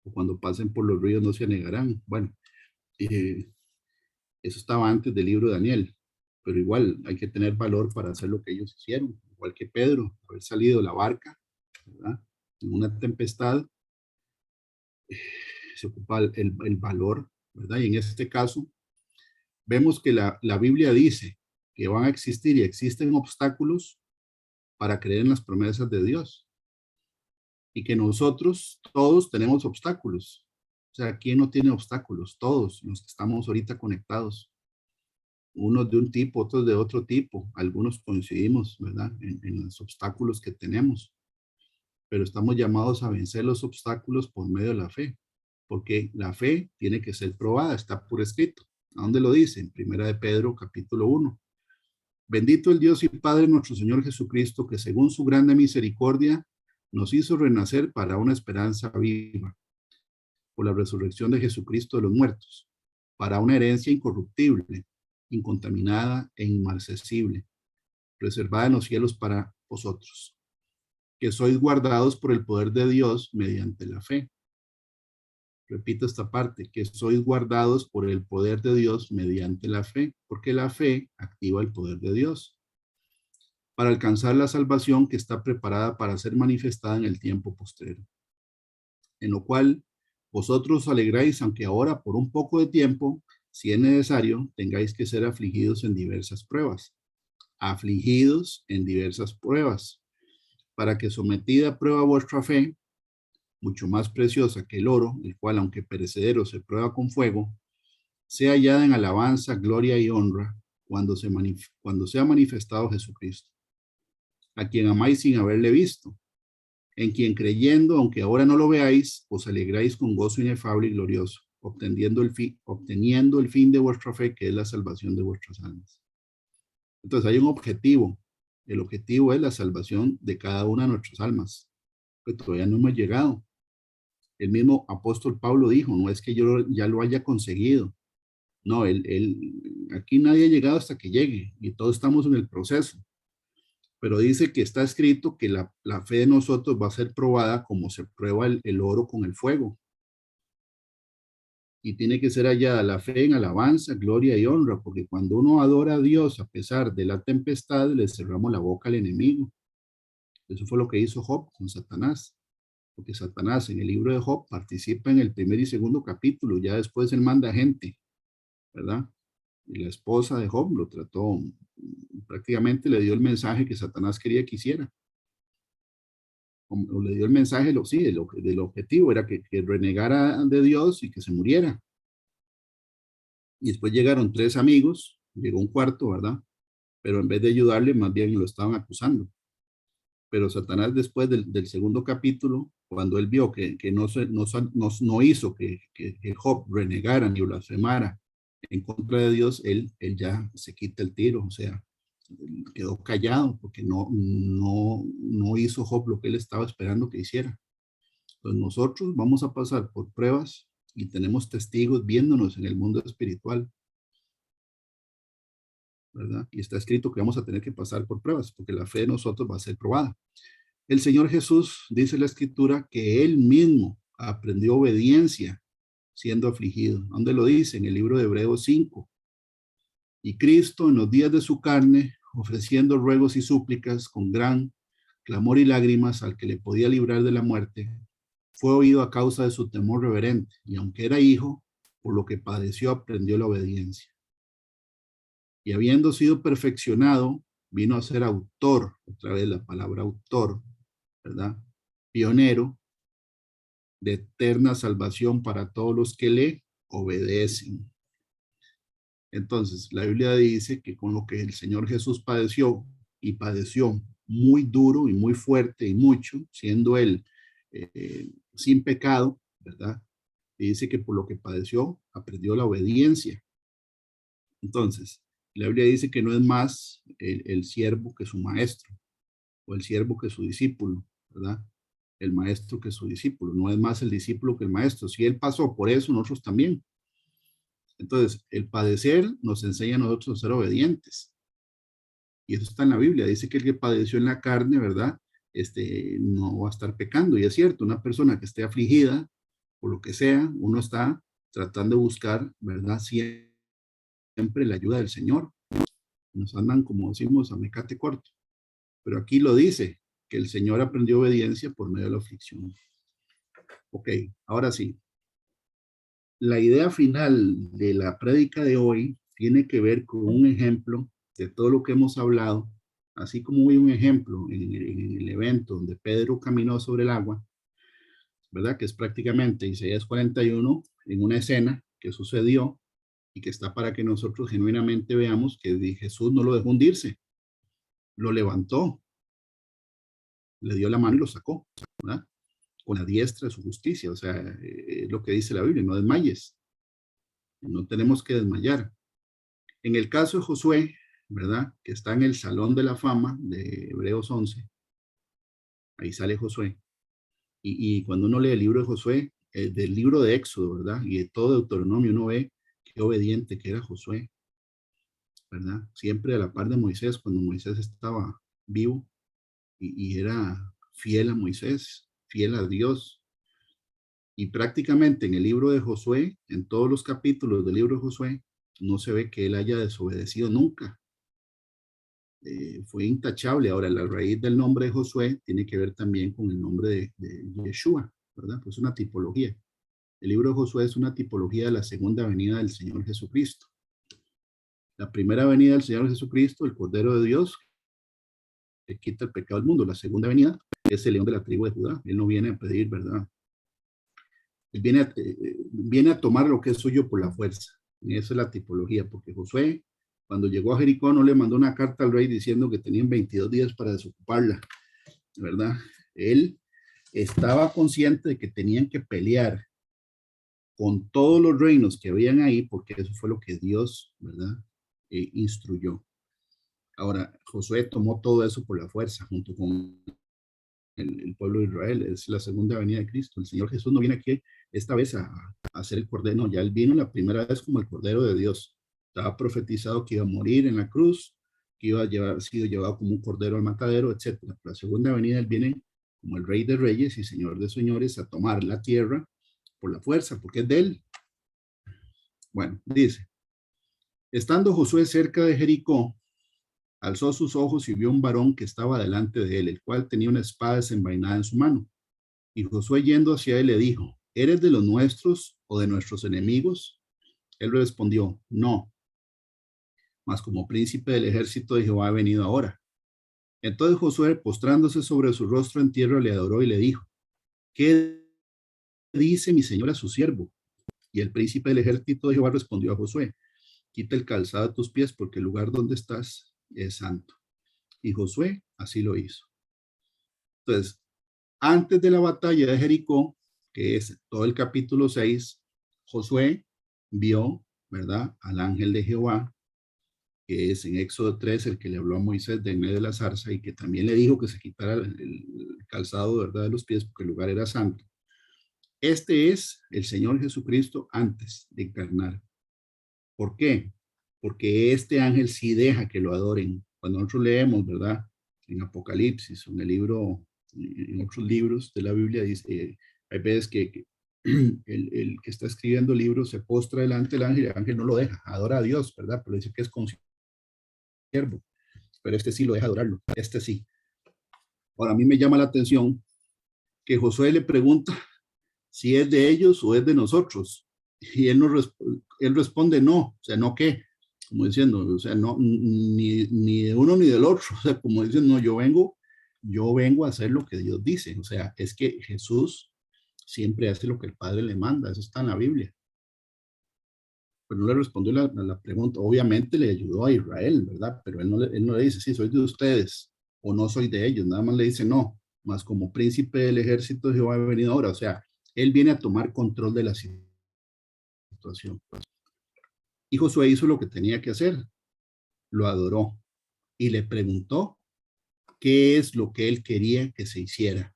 O cuando pasen por los ríos no se anegarán. Bueno, eso estaba antes del libro de Daniel. Pero igual hay que tener valor para hacer lo que ellos hicieron. Igual que Pedro, haber salido de la barca, ¿verdad? En una tempestad, se ocupa el valor, ¿verdad? Y en este caso, vemos que la Biblia dice que van a existir y existen obstáculos para creer en las promesas de Dios. Y que nosotros todos tenemos obstáculos. O sea, ¿quién no tiene obstáculos? Todos los que estamos ahorita conectados. Unos de un tipo, otros de otro tipo. Algunos coincidimos, ¿verdad? En los obstáculos que tenemos. Pero estamos llamados a vencer los obstáculos por medio de la fe. Porque la fe tiene que ser probada, está por escrito. ¿A dónde lo dice? En 1 de Pedro, capítulo 1. Bendito el Dios y Padre nuestro Señor Jesucristo, que según su grande misericordia nos hizo renacer para una esperanza viva, por la resurrección de Jesucristo de los muertos, para una herencia incorruptible, incontaminada e inmarcesible, reservada en los cielos para vosotros, que sois guardados por el poder de Dios mediante la fe. Repito esta parte, que sois guardados por el poder de Dios mediante la fe, porque la fe activa el poder de Dios para alcanzar la salvación que está preparada para ser manifestada en el tiempo postrero, en lo cual vosotros os alegráis, aunque ahora por un poco de tiempo, si es necesario, tengáis que ser afligidos en diversas pruebas, para que sometida a prueba vuestra fe, mucho más preciosa que el oro, el cual aunque perecedero se prueba con fuego, sea hallada en alabanza, gloria y honra cuando sea manifestado Jesucristo, a quien amáis sin haberle visto, en quien creyendo, aunque ahora no lo veáis, os alegráis con gozo inefable y glorioso, obteniendo el fin de vuestra fe, que es la salvación de vuestras almas. Entonces hay un objetivo. El objetivo es la salvación de cada una de nuestras almas, que todavía no hemos llegado. El mismo apóstol Pablo dijo, no es que yo ya lo haya conseguido. No, aquí nadie ha llegado hasta que llegue y todos estamos en el proceso. Pero dice que está escrito que la fe de nosotros va a ser probada como se prueba el oro con el fuego. Y tiene que ser hallada la fe en alabanza, gloria y honra, porque cuando uno adora a Dios a pesar de la tempestad, le cerramos la boca al enemigo. Eso fue lo que hizo Job con Satanás. Porque Satanás en el libro de Job participa en el primer y segundo capítulo, ya después él manda gente, ¿verdad? Y la esposa de Job lo trató, prácticamente le dio el mensaje que Satanás quería que hiciera. O le dio el mensaje, del objetivo era que renegara de Dios y que se muriera. Y después llegaron 3 amigos, llegó un cuarto, ¿verdad? Pero en vez de ayudarle, más bien lo estaban acusando. Pero Satanás después del segundo capítulo, cuando él vio que no hizo que Job renegara ni blasfemara en contra de Dios, él ya se quita el tiro, o sea, quedó callado porque no hizo Job lo que él estaba esperando que hiciera. Entonces nosotros vamos a pasar por pruebas y tenemos testigos viéndonos en el mundo espiritual. ¿verdad? Y está escrito que vamos a tener que pasar por pruebas, porque la fe de nosotros va a ser probada. El Señor Jesús, dice la Escritura, que Él mismo aprendió obediencia siendo afligido. ¿Dónde lo dice? En el libro de Hebreos 5. Y Cristo, en los días de su carne, ofreciendo ruegos y súplicas con gran clamor y lágrimas al que le podía librar de la muerte, fue oído a causa de su temor reverente, y aunque era hijo, por lo que padeció, aprendió la obediencia. Y habiendo sido perfeccionado, vino a ser autor, otra vez la palabra autor, ¿verdad? Pionero de eterna salvación para todos los que le obedecen. Entonces, la Biblia dice que con lo que el Señor Jesús padeció, y padeció muy duro y muy fuerte y mucho, siendo él sin pecado, ¿verdad? Y dice que por lo que padeció, aprendió la obediencia. Entonces, la Biblia dice que no es más el siervo que su maestro, o el siervo que su discípulo, ¿verdad? El maestro que su discípulo, no es más el discípulo que el maestro. Si él pasó por eso, nosotros también. Entonces, el padecer nos enseña a nosotros a ser obedientes. Y eso está en la Biblia. Dice que el que padeció en la carne, ¿verdad? No va a estar pecando. Y es cierto, una persona que esté afligida, por lo que sea, uno está tratando de buscar, ¿verdad? Siempre la ayuda del Señor. Nos andan, como decimos, a mecate corto. Pero aquí lo dice, que el Señor aprendió obediencia por medio de la aflicción. Ok, ahora sí. La idea final de la prédica de hoy tiene que ver con un ejemplo de todo lo que hemos hablado, así como hay un ejemplo en el evento donde Pedro caminó sobre el agua, ¿verdad? Que es prácticamente Isaías 41, en una escena que sucedió y que está para que nosotros genuinamente veamos que Jesús no lo dejó hundirse, lo levantó, le dio la mano y lo sacó, ¿verdad? Con la diestra de su justicia, o sea, es lo que dice la Biblia, no desmayes, no tenemos que desmayar. En el caso de Josué, ¿verdad? Que está en el Salón de la Fama de Hebreos 11, ahí sale Josué. Y cuando uno lee el libro de Josué, del libro de Éxodo, ¿verdad? Y de todo Deuteronomio, uno ve qué obediente que era Josué, ¿verdad? Siempre a la par de Moisés, cuando Moisés estaba vivo y era fiel a Moisés, fiel a Dios. Y prácticamente en el libro de Josué, en todos los capítulos del libro de Josué, no se ve que él haya desobedecido nunca. Fue intachable. Ahora, la raíz del nombre de Josué tiene que ver también con el nombre de Yeshua, ¿verdad? Pues una tipología. El libro de Josué es una tipología de la segunda venida del Señor Jesucristo. La primera venida del Señor Jesucristo, el Cordero de Dios, que quita el pecado del mundo. La segunda venida es el león de la tribu de Judá. Él no viene a pedir, ¿verdad? Él viene a tomar lo que es suyo por la fuerza. Y esa es la tipología, porque Josué, cuando llegó a Jericó, no le mandó una carta al rey diciendo que tenían 22 días para desocuparla, ¿verdad? Él estaba consciente de que tenían que pelear con todos los reinos que habían ahí, porque eso fue lo que Dios, ¿verdad? Instruyó. Ahora, Josué tomó todo eso por la fuerza, junto con el pueblo de Israel. Es la segunda venida de Cristo. El Señor Jesús no viene aquí esta vez a hacer el cordero, no, ya él vino la primera vez como el Cordero de Dios. Estaba profetizado que iba a morir en la cruz, que iba a sido llevado como un cordero al matadero, etc. La segunda venida él viene como el Rey de Reyes y Señor de Señores a tomar la tierra por la fuerza, porque es de él. Bueno, dice, estando Josué cerca de Jericó, alzó sus ojos y vio un varón que estaba delante de él, el cual tenía una espada desenvainada en su mano. Y Josué yendo hacia él le dijo, ¿eres de los nuestros o de nuestros enemigos? Él respondió, no, mas como príncipe del ejército de Jehová he venido ahora. Entonces Josué, postrándose sobre su rostro en tierra, le adoró y le dijo, ¿qué dice mi señor a su siervo? Y el príncipe del ejército de Jehová respondió a Josué, quita el calzado de tus pies porque el lugar donde estás es santo. Y Josué así lo hizo. Entonces, antes de la batalla de Jericó, que es todo el capítulo 6, Josué vio, ¿verdad?, al ángel de Jehová, que es en Éxodo 3 el que le habló a Moisés de en medio de la zarza y que también le dijo que se quitara el calzado, ¿verdad?, de los pies porque el lugar era santo. Este es el Señor Jesucristo antes de encarnar. ¿Por qué? porque este ángel sí deja que lo adoren. Cuando nosotros leemos, ¿verdad? En Apocalipsis, en el libro, en otros libros de la Biblia, dice, hay veces que el que está escribiendo el libro se postra delante del ángel y el ángel no lo deja, adora a Dios, ¿verdad? Pero dice que es consiervo, pero este sí lo deja adorarlo, este sí. Ahora, a mí me llama la atención que Josué le pregunta si es de ellos o es de nosotros. Y él, él responde no, o sea, no qué, como diciendo, o sea, no, ni de uno ni del otro, o sea, como diciendo, no, yo vengo a hacer lo que Dios dice, o sea, es que Jesús siempre hace lo que el Padre le manda, eso está en la Biblia. Pero no le respondió la pregunta, obviamente le ayudó a Israel, ¿verdad? Pero él no le dice, sí, soy de ustedes, o no soy de ellos, nada más le dice no, más como príncipe del ejército de Jehová ha venido ahora, o sea, él viene a tomar control de la situación. Y Josué hizo lo que tenía que hacer, lo adoró y le preguntó qué es lo que él quería que se hiciera.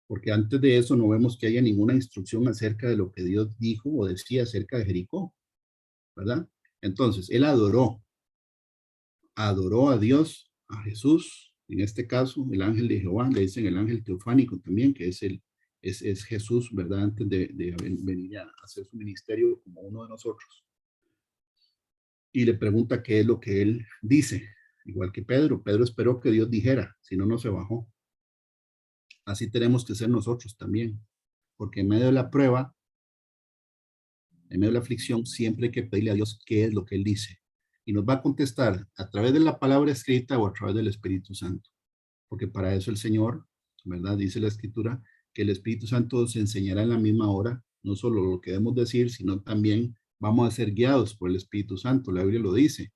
Porque antes de eso no vemos que haya ninguna instrucción acerca de lo que Dios dijo o decía acerca de Jericó, ¿verdad? Entonces, él adoró a Dios, a Jesús, en este caso, el ángel de Jehová, le dicen el ángel teofánico también, que es Jesús, ¿verdad? Antes de venir a hacer su ministerio como uno de nosotros. Y le pregunta qué es lo que él dice, igual que Pedro. Pedro esperó que Dios dijera, si no, no se bajó. Así tenemos que ser nosotros también, porque en medio de la prueba, en medio de la aflicción, siempre hay que pedirle a Dios qué es lo que él dice. Y nos va a contestar a través de la palabra escrita o a través del Espíritu Santo. Porque para eso el Señor, ¿verdad? Dice la Escritura, que el Espíritu Santo nos enseñará en la misma hora, no solo lo que debemos decir, sino también vamos a ser guiados por el Espíritu Santo. La Biblia lo dice,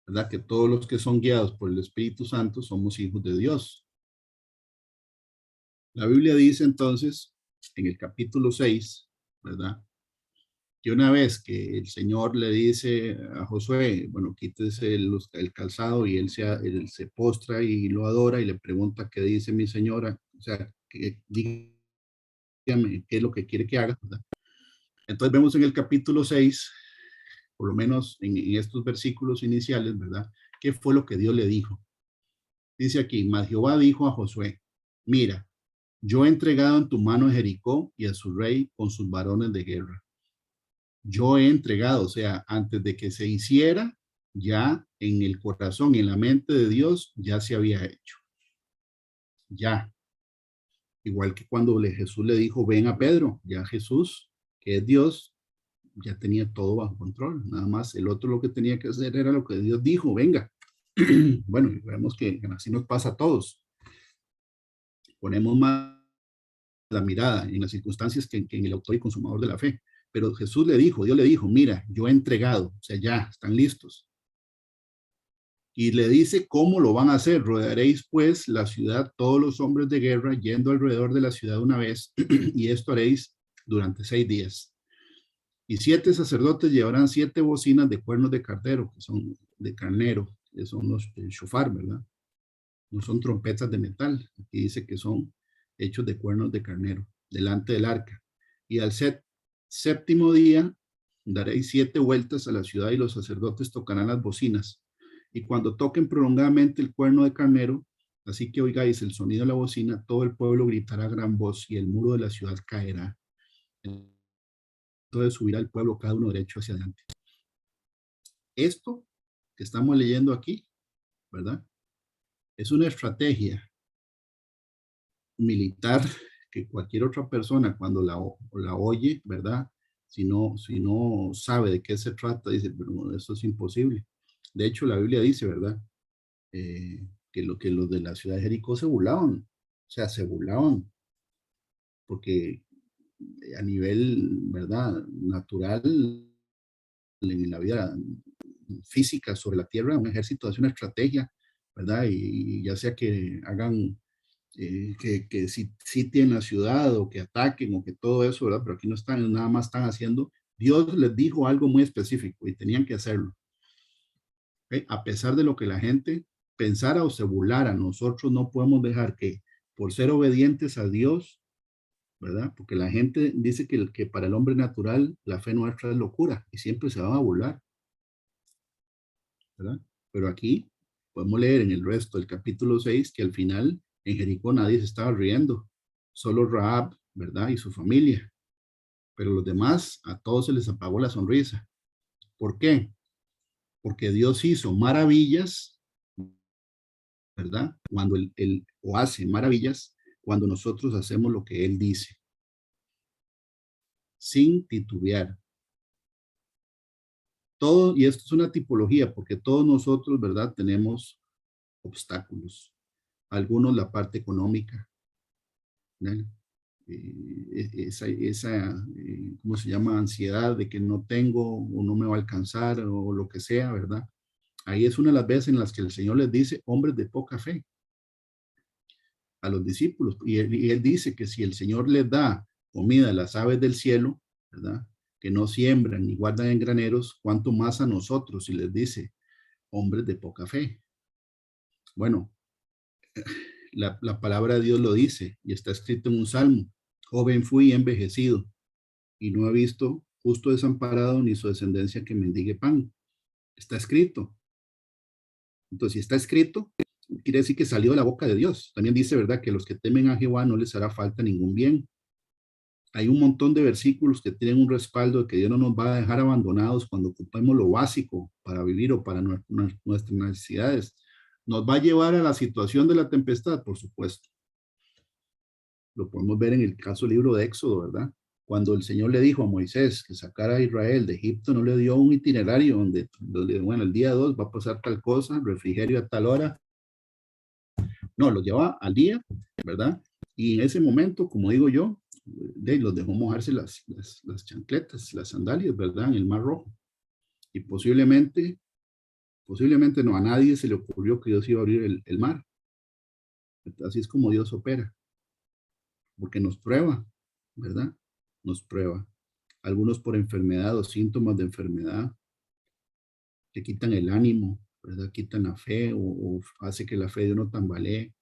¿verdad? Que todos los que son guiados por el Espíritu Santo somos hijos de Dios. La Biblia dice entonces, en el capítulo 6, ¿verdad? Que una vez que el Señor le dice a Josué, bueno, quítese el calzado y él se postra y lo adora y le pregunta qué dice mi señora, o sea, que dígame qué es lo que quiere que haga, ¿verdad? Entonces vemos en el capítulo 6, por lo menos en estos versículos iniciales, ¿verdad? ¿Qué fue lo que Dios le dijo? Dice aquí, mas Jehová dijo a Josué, mira, yo he entregado en tu mano a Jericó y a su rey con sus varones de guerra. Yo he entregado, o sea, antes de que se hiciera, ya en el corazón y en la mente de Dios, ya se había hecho. Ya. Igual que cuando Jesús le dijo, ven a Pedro, ya Jesús, que es Dios, ya tenía todo bajo control. Nada más el otro lo que tenía que hacer era lo que Dios dijo, venga. Bueno, y vemos que así nos pasa a todos. Ponemos más la mirada en las circunstancias que en el autor y consumador de la fe. Pero Jesús le dijo, Dios le dijo, mira, yo he entregado, o sea, ya están listos. Y le dice cómo lo van a hacer. Rodearéis pues la ciudad, todos los hombres de guerra, yendo alrededor de la ciudad una vez, y esto haréis durante 6 días. Y 7 sacerdotes llevarán 7 bocinas de cuernos de carnero, que son de carnero, que son los shofar, ¿verdad? No son trompetas de metal. Aquí dice que son hechos de cuernos de carnero, delante del arca. Y al séptimo día daréis 7 vueltas a la ciudad y los sacerdotes tocarán las bocinas. Y cuando toquen prolongadamente el cuerno de carnero, así que oigáis el sonido de la bocina, todo el pueblo gritará a gran voz y el muro de la ciudad caerá. Entonces subirá el pueblo cada uno derecho hacia adelante. Esto que estamos leyendo aquí, ¿verdad? Es una estrategia militar que cualquier otra persona cuando la oye, ¿verdad? Si no sabe de qué se trata, dice, pero eso es imposible. De hecho, la Biblia dice, ¿verdad? Que los de la ciudad de Jericó se burlaban, o sea, se burlaban, porque a nivel, ¿verdad? Natural, en la vida física sobre la tierra, un ejército hace una estrategia, ¿verdad? Y ya sea que hagan que sitien la ciudad o que ataquen o que todo eso, ¿verdad? Pero aquí no están, nada más están haciendo. Dios les dijo algo muy específico y tenían que hacerlo. ¿Okay? A pesar de lo que la gente pensara o se burlara, nosotros no podemos dejar que por ser obedientes a Dios ¿verdad? Porque la gente dice que para el hombre natural la fe nuestra es locura y siempre se van a burlar, ¿verdad? Pero aquí podemos leer en el resto del capítulo 6 que al final en Jericó nadie se estaba riendo, solo Rahab, ¿verdad? Y su familia. Pero los demás, a todos se les apagó la sonrisa. ¿Por qué? Porque Dios hizo maravillas, ¿verdad? Cuando o hace maravillas cuando nosotros hacemos lo que Él dice, sin titubear. Todo, y esto es una tipología, porque todos nosotros, ¿verdad? Tenemos obstáculos. Algunos la parte económica, ¿verdad? ¿Cómo se llama? Ansiedad de que no tengo o no me va a alcanzar o lo que sea, ¿verdad? Ahí es una de las veces en las que el Señor les dice, hombres de poca fe, a los discípulos. Y él dice que si el Señor les da comida a las aves del cielo, ¿verdad? Que no siembran ni guardan en graneros, cuánto más a nosotros, y les dice, hombres de poca fe. Bueno, la palabra de Dios lo dice y está escrito en un salmo. Joven fui envejecido y no he visto justo desamparado ni su descendencia que mendigue pan. Está escrito. Entonces, si está escrito, quiere decir que salió de la boca de Dios. También dice, ¿verdad? Que los que temen a Jehová no les hará falta ningún bien. Hay un montón de versículos que tienen un respaldo de que Dios no nos va a dejar abandonados cuando ocupemos lo básico para vivir o para nuestras necesidades. Nos va a llevar a la situación de la tempestad, por supuesto. Lo podemos ver en el caso del libro de Éxodo, ¿verdad? Cuando el Señor le dijo a Moisés que sacara a Israel de Egipto, no le dio un itinerario donde bueno, el día 2 va a pasar tal cosa, refrigerio a tal hora. No, lo lleva al día, ¿verdad? Y en ese momento, como digo yo, los dejó mojarse las chancletas, las sandalias, ¿verdad? En el Mar Rojo. Y posiblemente no, a nadie se le ocurrió que Dios iba a abrir el mar. Así es como Dios opera. Porque nos prueba, ¿verdad? Nos prueba. Algunos por enfermedad o síntomas de enfermedad, que quitan el ánimo, ¿verdad? Quitan la fe o hace que la fe de uno tambalee.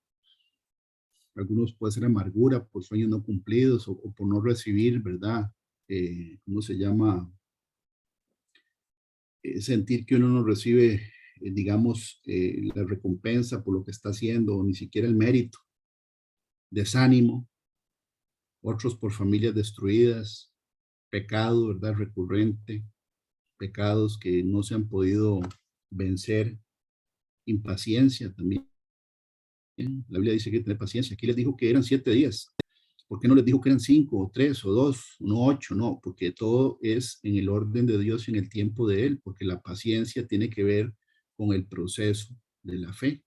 Algunos puede ser amargura por sueños no cumplidos o por no recibir, ¿verdad? ¿Cómo se llama? Sentir que uno no recibe, digamos, la recompensa por lo que está haciendo o ni siquiera el mérito. Desánimo. Otros por familias destruidas. Pecado, ¿verdad? Recurrente. Pecados que no se han podido vencer. Impaciencia también. La Biblia dice que hay que tener paciencia. Aquí les dijo que eran 7 días. ¿Por qué no les dijo que eran 5 o 3 o 2, no 8? No, porque todo es en el orden de Dios y en el tiempo de Él, porque la paciencia tiene que ver con el proceso de la fe.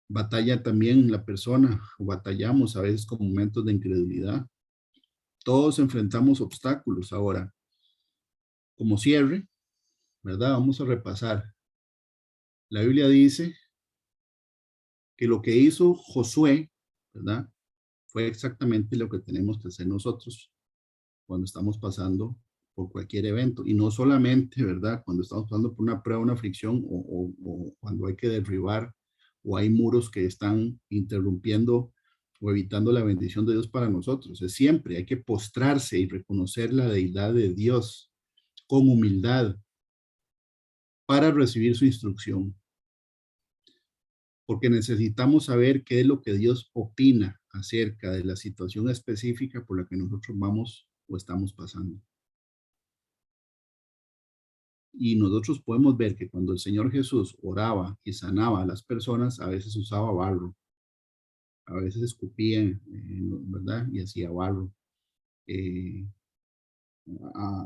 Batalla también la persona, o batallamos a veces con momentos de incredulidad. Todos enfrentamos obstáculos. Ahora, como cierre, ¿verdad? Vamos a repasar. La Biblia dice que lo que hizo Josué, ¿verdad? Fue exactamente lo que tenemos que hacer nosotros cuando estamos pasando por cualquier evento. Y no solamente, ¿verdad? Cuando estamos pasando por una prueba, una aflicción o cuando hay que derribar o hay muros que están interrumpiendo o evitando la bendición de Dios para nosotros. Es siempre, hay que postrarse y reconocer la deidad de Dios con humildad para recibir su instrucción. Porque necesitamos saber qué es lo que Dios opina acerca de la situación específica por la que nosotros vamos o estamos pasando. Y nosotros podemos ver que cuando el Señor Jesús oraba y sanaba a las personas, a veces usaba barro, a veces escupía, ¿verdad? Y hacía barro. En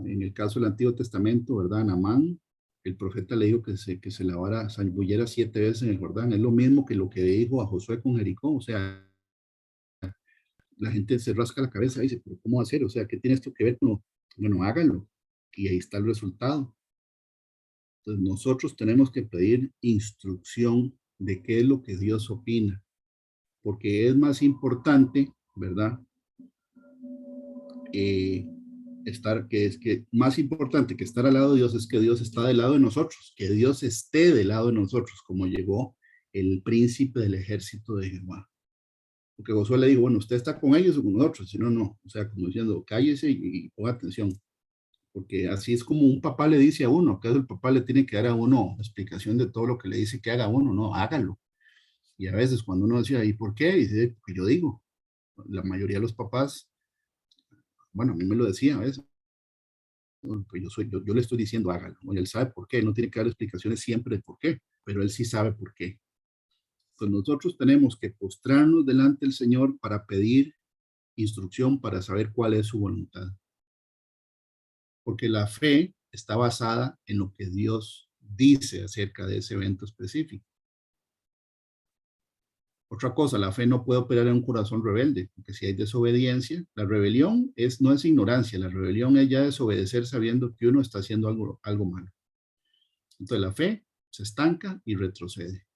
el caso del Antiguo Testamento, ¿verdad? Naamán, el profeta le dijo que se lavara, zambulliera 7 veces en el Jordán. Es lo mismo que lo que dijo a Josué con Jericó. O sea, la gente se rasca la cabeza y dice, pero ¿cómo hacer? O sea, ¿qué tiene esto que ver con lo? Bueno, háganlo. Y ahí está el resultado. Entonces nosotros tenemos que pedir instrucción de qué es lo que Dios opina, porque es más importante, ¿verdad? Más importante que estar al lado de Dios es que Dios está del lado de nosotros, que Dios esté del lado de nosotros, como llegó el príncipe del ejército de Jehová. Porque Josué le dijo, bueno, usted está con ellos o con nosotros, si no, no. O sea, como diciendo, cállese y ponga atención. Porque así es como un papá le dice a uno. ¿Acaso el papá le tiene que dar a uno explicación de todo lo que le dice que haga a uno? No, hágalo. Y a veces cuando uno decía, ¿y por qué? Dice, porque yo digo. La mayoría de los papás, bueno, a mí me lo decía a veces. Bueno, pues yo le estoy diciendo hágalo. Y él sabe por qué. No tiene que dar explicaciones siempre de por qué, pero él sí sabe por qué. Pues nosotros tenemos que postrarnos delante del Señor para pedir instrucción, para saber cuál es su voluntad. Porque la fe está basada en lo que Dios dice acerca de ese evento específico. Otra cosa, la fe no puede operar en un corazón rebelde, porque si hay desobediencia, la rebelión no es ignorancia, la rebelión es ya desobedecer sabiendo que uno está haciendo algo malo. Entonces la fe se estanca y retrocede.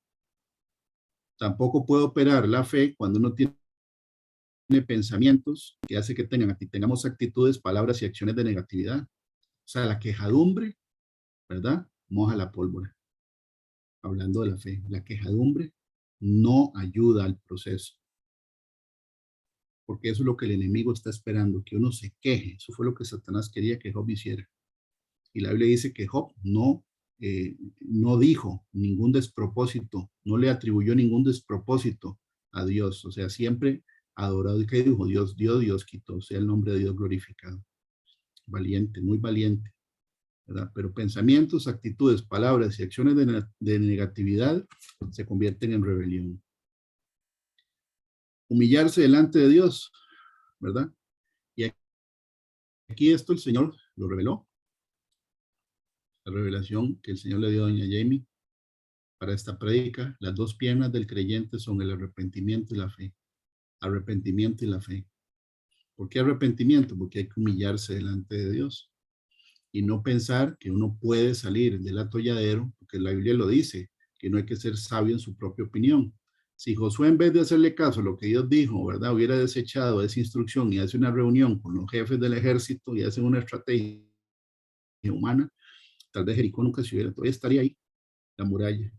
Tampoco puede operar la fe cuando uno tiene pensamientos que hace que tengamos actitudes, palabras y acciones de negatividad. O sea, la quejadumbre, ¿verdad? Moja la pólvora. Hablando de la fe, la quejadumbre no ayuda al proceso. Porque eso es lo que el enemigo está esperando, que uno se queje. Eso fue lo que Satanás quería que Job hiciera. Y la Biblia dice que Job no dijo ningún despropósito, no le atribuyó ningún despropósito a Dios. O sea, siempre adorado. ¿Y qué dijo? Dios dio, Dios quitó. Sea el nombre de Dios glorificado. Valiente, muy valiente, ¿verdad? Pero pensamientos, actitudes, palabras y acciones de negatividad se convierten en rebelión. Humillarse delante de Dios, ¿verdad? Y aquí esto el Señor lo reveló. La revelación que el Señor le dio a doña Jamie para esta prédica, las dos piernas del creyente son el arrepentimiento y la fe. Arrepentimiento y la fe. ¿Por qué arrepentimiento? Porque hay que humillarse delante de Dios y no pensar que uno puede salir del atolladero, porque la Biblia lo dice, que no hay que ser sabio en su propia opinión. Si Josué, en vez de hacerle caso a lo que Dios dijo, ¿verdad?, hubiera desechado esa instrucción y hace una reunión con los jefes del ejército y hace una estrategia humana, tal vez Jericó nunca se hubiera, todavía estaría ahí, la muralla.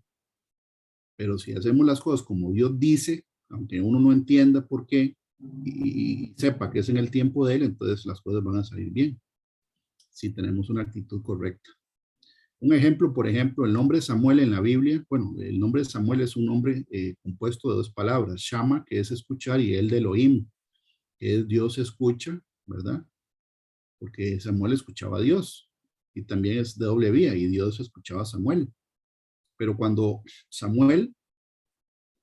Pero si hacemos las cosas como Dios dice, aunque uno no entienda por qué y sepa que es en el tiempo de Él, entonces las cosas van a salir bien, si tenemos una actitud correcta. Un ejemplo, por ejemplo, el nombre Samuel en la Biblia, bueno, el nombre de Samuel es un nombre compuesto de dos palabras, Shama, que es escuchar, y el de Elohim, que es Dios escucha, ¿verdad? Porque Samuel escuchaba a Dios, y también es de doble vía, y Dios escuchaba a Samuel. Pero cuando Samuel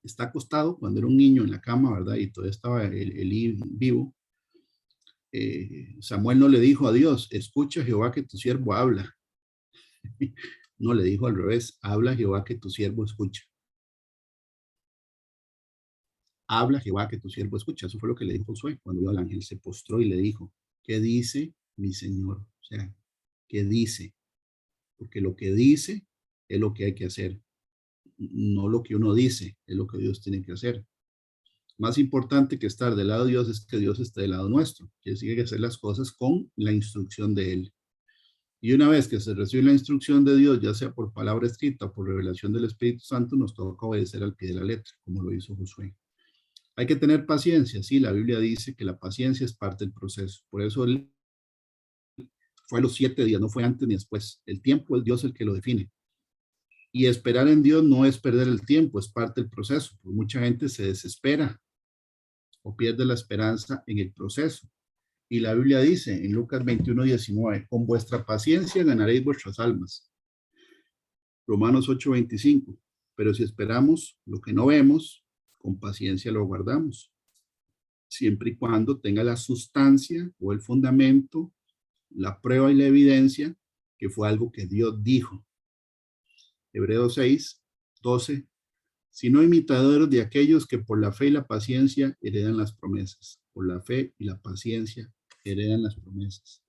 está acostado, cuando era un niño en la cama, ¿verdad? Y todavía estaba Elí vivo, Samuel no le dijo a Dios, escucha Jehová que tu siervo habla. No, le dijo al revés, habla Jehová que tu siervo escucha. Habla Jehová que tu siervo escucha. Eso fue lo que le dijo Josué cuando vio al ángel, se postró y le dijo, ¿qué dice mi Señor? O sea, ¿qué dice? Porque lo que dice es lo que hay que hacer. No lo que uno dice, es lo que Dios tiene que hacer. Más importante que estar del lado de Dios es que Dios esté del lado nuestro. Quiere decir que hay que hacer las cosas con la instrucción de Él. Y una vez que se recibe la instrucción de Dios, ya sea por palabra escrita o por revelación del Espíritu Santo, nos toca obedecer al pie de la letra, como lo hizo Josué. Hay que tener paciencia, sí, la Biblia dice que la paciencia es parte del proceso. Por eso él fue a los 7 días, no fue antes ni después. El tiempo es Dios el que lo define. Y esperar en Dios no es perder el tiempo, es parte del proceso. Pues mucha gente se desespera o pierde la esperanza en el proceso. Y la Biblia dice en Lucas 21:19, con vuestra paciencia ganaréis vuestras almas. Romanos 8:25, pero si esperamos lo que no vemos, con paciencia lo guardamos, siempre y cuando tenga la sustancia o el fundamento, la prueba y la evidencia que fue algo que Dios dijo. Hebreos 6:12, sino imitadores de aquellos que por la fe y la paciencia heredan las promesas. Por la fe y la paciencia heredan las promesas.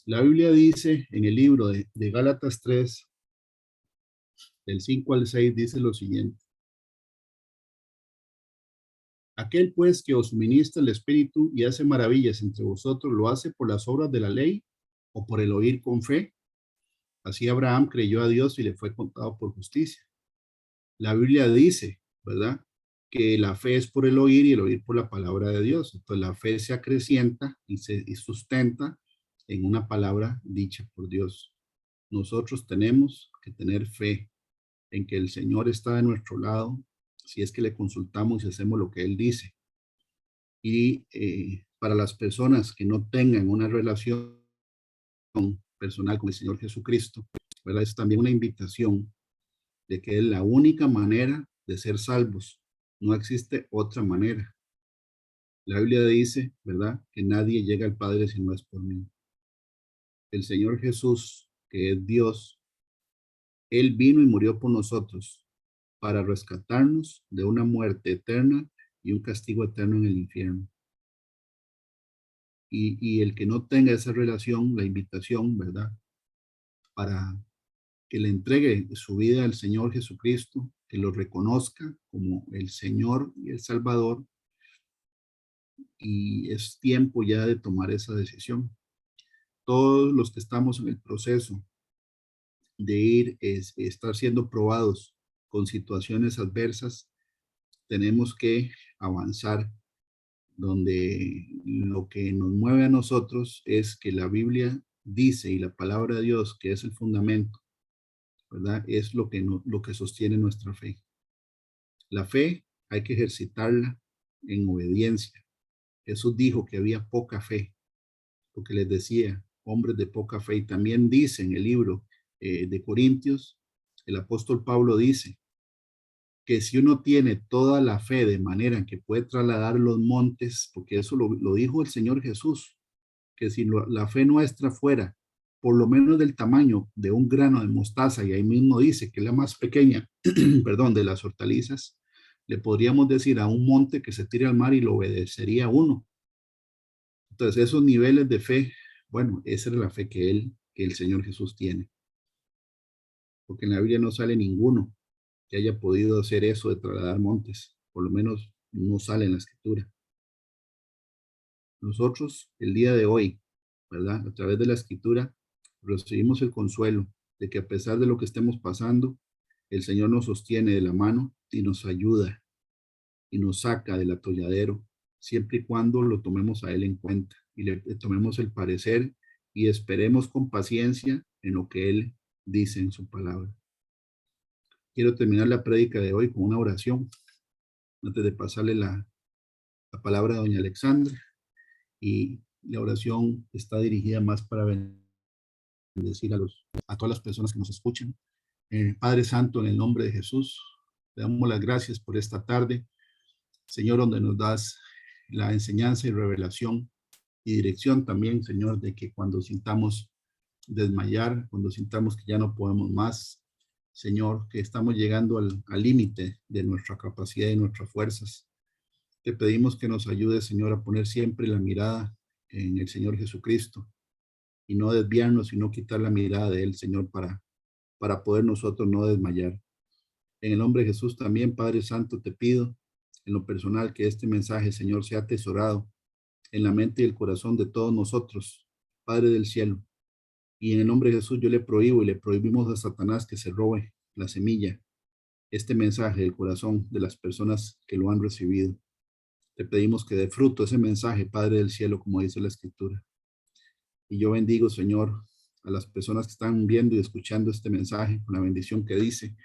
La Biblia dice en el libro de Gálatas 3, del 5 al 6, dice lo siguiente. Aquel pues que os ministra el Espíritu y hace maravillas entre vosotros, ¿lo hace por las obras de la ley o por el oír con fe? Así Abraham creyó a Dios y le fue contado por justicia. La Biblia dice, ¿verdad?, que la fe es por el oír y el oír por la palabra de Dios. Entonces la fe se acrecienta y se sustenta en una palabra dicha por Dios. Nosotros tenemos que tener fe en que el Señor está de nuestro lado, si es que le consultamos y hacemos lo que Él dice. Y para las personas que no tengan una relación personal con el Señor Jesucristo, ¿verdad? Es también una invitación de que es la única manera de ser salvos. No existe otra manera. La Biblia dice, ¿verdad?, que nadie llega al Padre si no es por mí. El Señor Jesús, que es Dios, Él vino y murió por nosotros para rescatarnos de una muerte eterna y un castigo eterno en el infierno. Y el que no tenga esa relación, la invitación, ¿verdad?, para que le entregue su vida al Señor Jesucristo, que lo reconozca como el Señor y el Salvador, y es tiempo ya de tomar esa decisión. Todos los que estamos en el proceso de estar siendo probados con situaciones adversas, tenemos que avanzar, donde lo que nos mueve a nosotros es que la Biblia dice y la palabra de Dios, que es el fundamento, ¿verdad? Es lo que sostiene nuestra fe. La fe hay que ejercitarla en obediencia. Jesús dijo que había poca fe, porque les decía, hombres de poca fe. Y también dice en el libro de Corintios, el apóstol Pablo dice que si uno tiene toda la fe de manera que puede trasladar los montes, porque eso lo dijo el Señor Jesús, que si la fe nuestra fuera por lo menos del tamaño de un grano de mostaza, y ahí mismo dice que es la más pequeña, perdón, de las hortalizas, le podríamos decir a un monte que se tire al mar y lo obedecería uno. Entonces, esos niveles de fe, bueno, esa es la fe que el Señor Jesús tiene. Porque en la Biblia no sale ninguno que haya podido hacer eso de trasladar montes. Por lo menos no sale en la Escritura. Nosotros, el día de hoy, ¿verdad?, a través de la Escritura, recibimos el consuelo de que a pesar de lo que estemos pasando, el Señor nos sostiene de la mano y nos ayuda y nos saca del atolladero, siempre y cuando lo tomemos a Él en cuenta y le tomemos el parecer y esperemos con paciencia en lo que Él dice en su palabra. Quiero terminar la prédica de hoy con una oración, antes de pasarle la palabra a doña Alexandra, y la oración está dirigida más para bendecir a todas las personas que nos escuchan. Padre Santo, en el nombre de Jesús, te damos las gracias por esta tarde, Señor, donde nos das la enseñanza y revelación y dirección también, Señor, de que cuando sintamos desmayar, cuando sintamos que ya no podemos más, Señor, que estamos llegando al límite de nuestra capacidad y nuestras fuerzas, te pedimos que nos ayudes, Señor, a poner siempre la mirada en el Señor Jesucristo y no desviarnos y no quitar la mirada de Él, Señor, para poder nosotros no desmayar. En el nombre de Jesús también, Padre Santo, te pido en lo personal que este mensaje, Señor, sea atesorado en la mente y el corazón de todos nosotros, Padre del cielo. Y en el nombre de Jesús yo le prohíbo y le prohibimos a Satanás que se robe la semilla, este mensaje del corazón de las personas que lo han recibido. Te pedimos que dé fruto ese mensaje, Padre del cielo, como dice la Escritura. Y yo bendigo, Señor, a las personas que están viendo y escuchando este mensaje con la bendición que dice: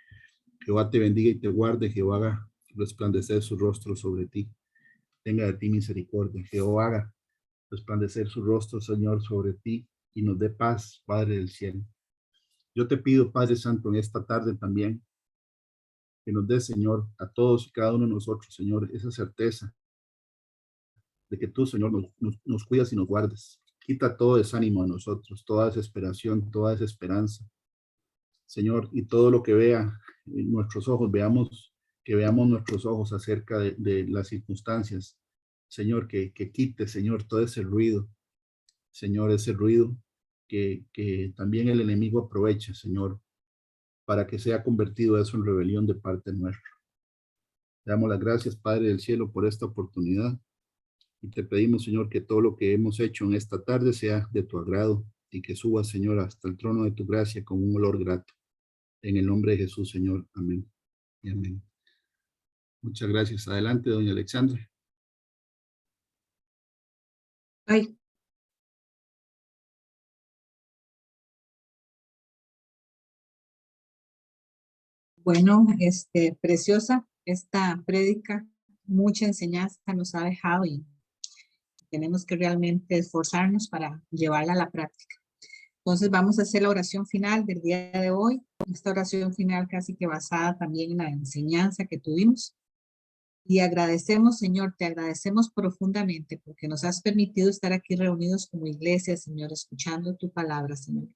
Jehová te bendiga y te guarde, Jehová haga resplandecer su rostro sobre ti, tenga de ti misericordia, Jehová haga resplandecer su rostro, Señor, sobre ti y nos dé paz, Padre del cielo. Yo te pido, Padre Santo, en esta tarde también, que nos dé, Señor, a todos y cada uno de nosotros, Señor, esa certeza de que tú, Señor, nos cuidas y nos guardes. Quita todo desánimo de nosotros, toda desesperación, toda desesperanza, Señor, y todo lo que vea en nuestros ojos, que veamos nuestros ojos acerca de las circunstancias, Señor, que quite, Señor, todo ese ruido, Señor, ese ruido que también el enemigo aprovecha, Señor, para que sea convertido eso en rebelión de parte nuestra. Te damos las gracias, Padre del cielo, por esta oportunidad. Y te pedimos, Señor, que todo lo que hemos hecho en esta tarde sea de tu agrado y que suba, Señor, hasta el trono de tu gracia con un olor grato. En el nombre de Jesús, Señor. Amén y amén. Muchas gracias. Adelante, doña Alexandra.
Ay. Bueno, preciosa esta prédica, mucha enseñanza nos ha dejado y tenemos que realmente esforzarnos para llevarla a la práctica. Entonces vamos a hacer la oración final del día de hoy. Esta oración final casi que basada también en la enseñanza que tuvimos. Y agradecemos, Señor, te agradecemos profundamente porque nos has permitido estar aquí reunidos como iglesia, Señor, escuchando tu palabra, Señor.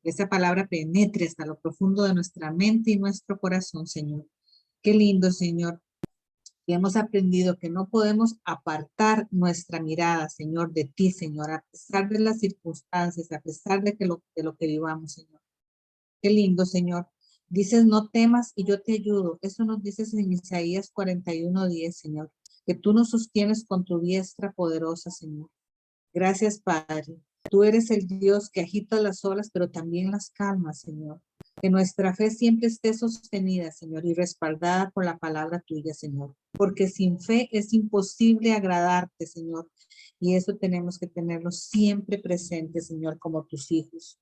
Esa palabra penetre hasta lo profundo de nuestra mente y nuestro corazón, Señor. Qué lindo, Señor. Y hemos aprendido que no podemos apartar nuestra mirada, Señor, de ti, Señor, a pesar de las circunstancias, a pesar de lo que vivamos, Señor. Qué lindo, Señor. Dices, no temas y yo te ayudo. Eso nos dices en Isaías 41:10, Señor. Que tú nos sostienes con tu diestra poderosa, Señor. Gracias, Padre. Tú eres el Dios que agita las olas, pero también las calmas, Señor. Que nuestra fe siempre esté sostenida, Señor, y respaldada por la palabra tuya, Señor. Porque sin fe es imposible agradarte, Señor. Y eso tenemos que tenerlo siempre presente, Señor, como tus hijos.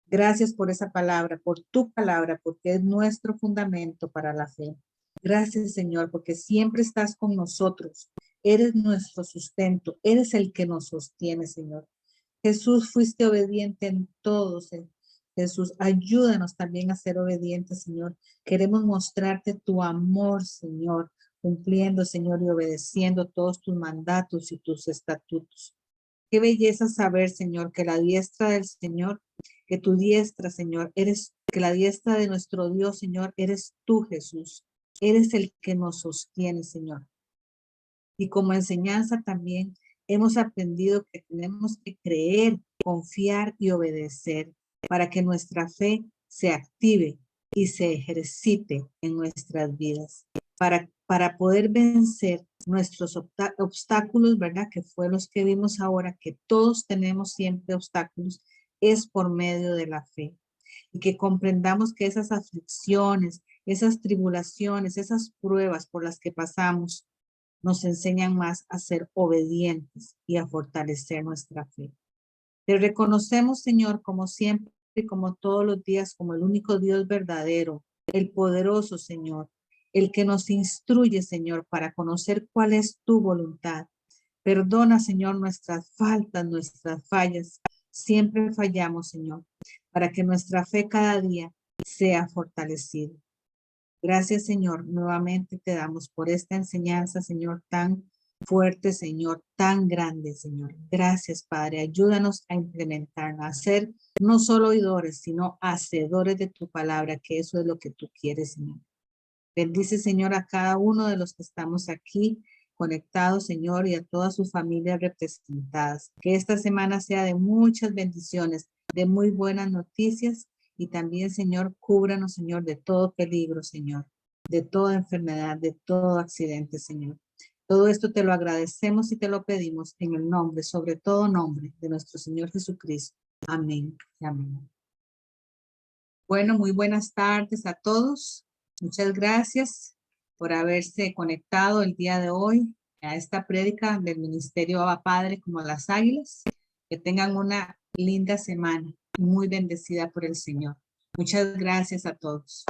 Gracias por esa palabra, por tu palabra, porque es nuestro fundamento para la fe. Gracias, Señor, porque siempre estás con nosotros. Eres nuestro sustento, eres el que nos sostiene, Señor. Jesús, fuiste obediente en todo, Señor. Jesús, ayúdanos también a ser obedientes, Señor. Queremos mostrarte tu amor, Señor, cumpliendo, Señor, y obedeciendo todos tus mandatos y tus estatutos. Qué belleza saber, Señor, que la diestra del Señor, que tu diestra, Señor, que la diestra de nuestro Dios, Señor, eres tú, Jesús. Eres el que nos sostiene, Señor. Y como enseñanza también hemos aprendido que tenemos que creer, confiar y obedecer para que nuestra fe se active y se ejercite en nuestras vidas. Para poder vencer nuestros obstáculos, ¿verdad? Que fue los que vimos ahora, que todos tenemos siempre obstáculos, es por medio de la fe. Y que comprendamos que esas aflicciones, esas tribulaciones, esas pruebas por las que pasamos, nos enseñan más a ser obedientes y a fortalecer nuestra fe. Te reconocemos, Señor, como siempre, como todos los días, como el único Dios verdadero, el poderoso, Señor, el que nos instruye, Señor, para conocer cuál es tu voluntad. Perdona, Señor, nuestras faltas, nuestras fallas. Siempre fallamos, Señor, para que nuestra fe cada día sea fortalecida. Gracias, Señor. Nuevamente te damos por esta enseñanza, Señor, tan fuerte, Señor, tan grande, Señor. Gracias, Padre. Ayúdanos a implementarla, a ser no solo oidores, sino hacedores de tu palabra, que eso es lo que tú quieres, Señor. Bendice, Señor, a cada uno de los que estamos aquí conectados, Señor, y a todas sus familias representadas. Que esta semana sea de muchas bendiciones, de muy buenas noticias. Y también, Señor, cúbranos, Señor, de todo peligro, Señor, de toda enfermedad, de todo accidente, Señor. Todo esto te lo agradecemos y te lo pedimos en el nombre, sobre todo nombre, de nuestro Señor Jesucristo. Amén y amén. Bueno, muy buenas tardes a todos. Muchas gracias por haberse conectado el día de hoy a esta prédica del Ministerio Abba Padre como las Águilas. Que tengan una linda semana, muy bendecida por el Señor. Muchas gracias a todos.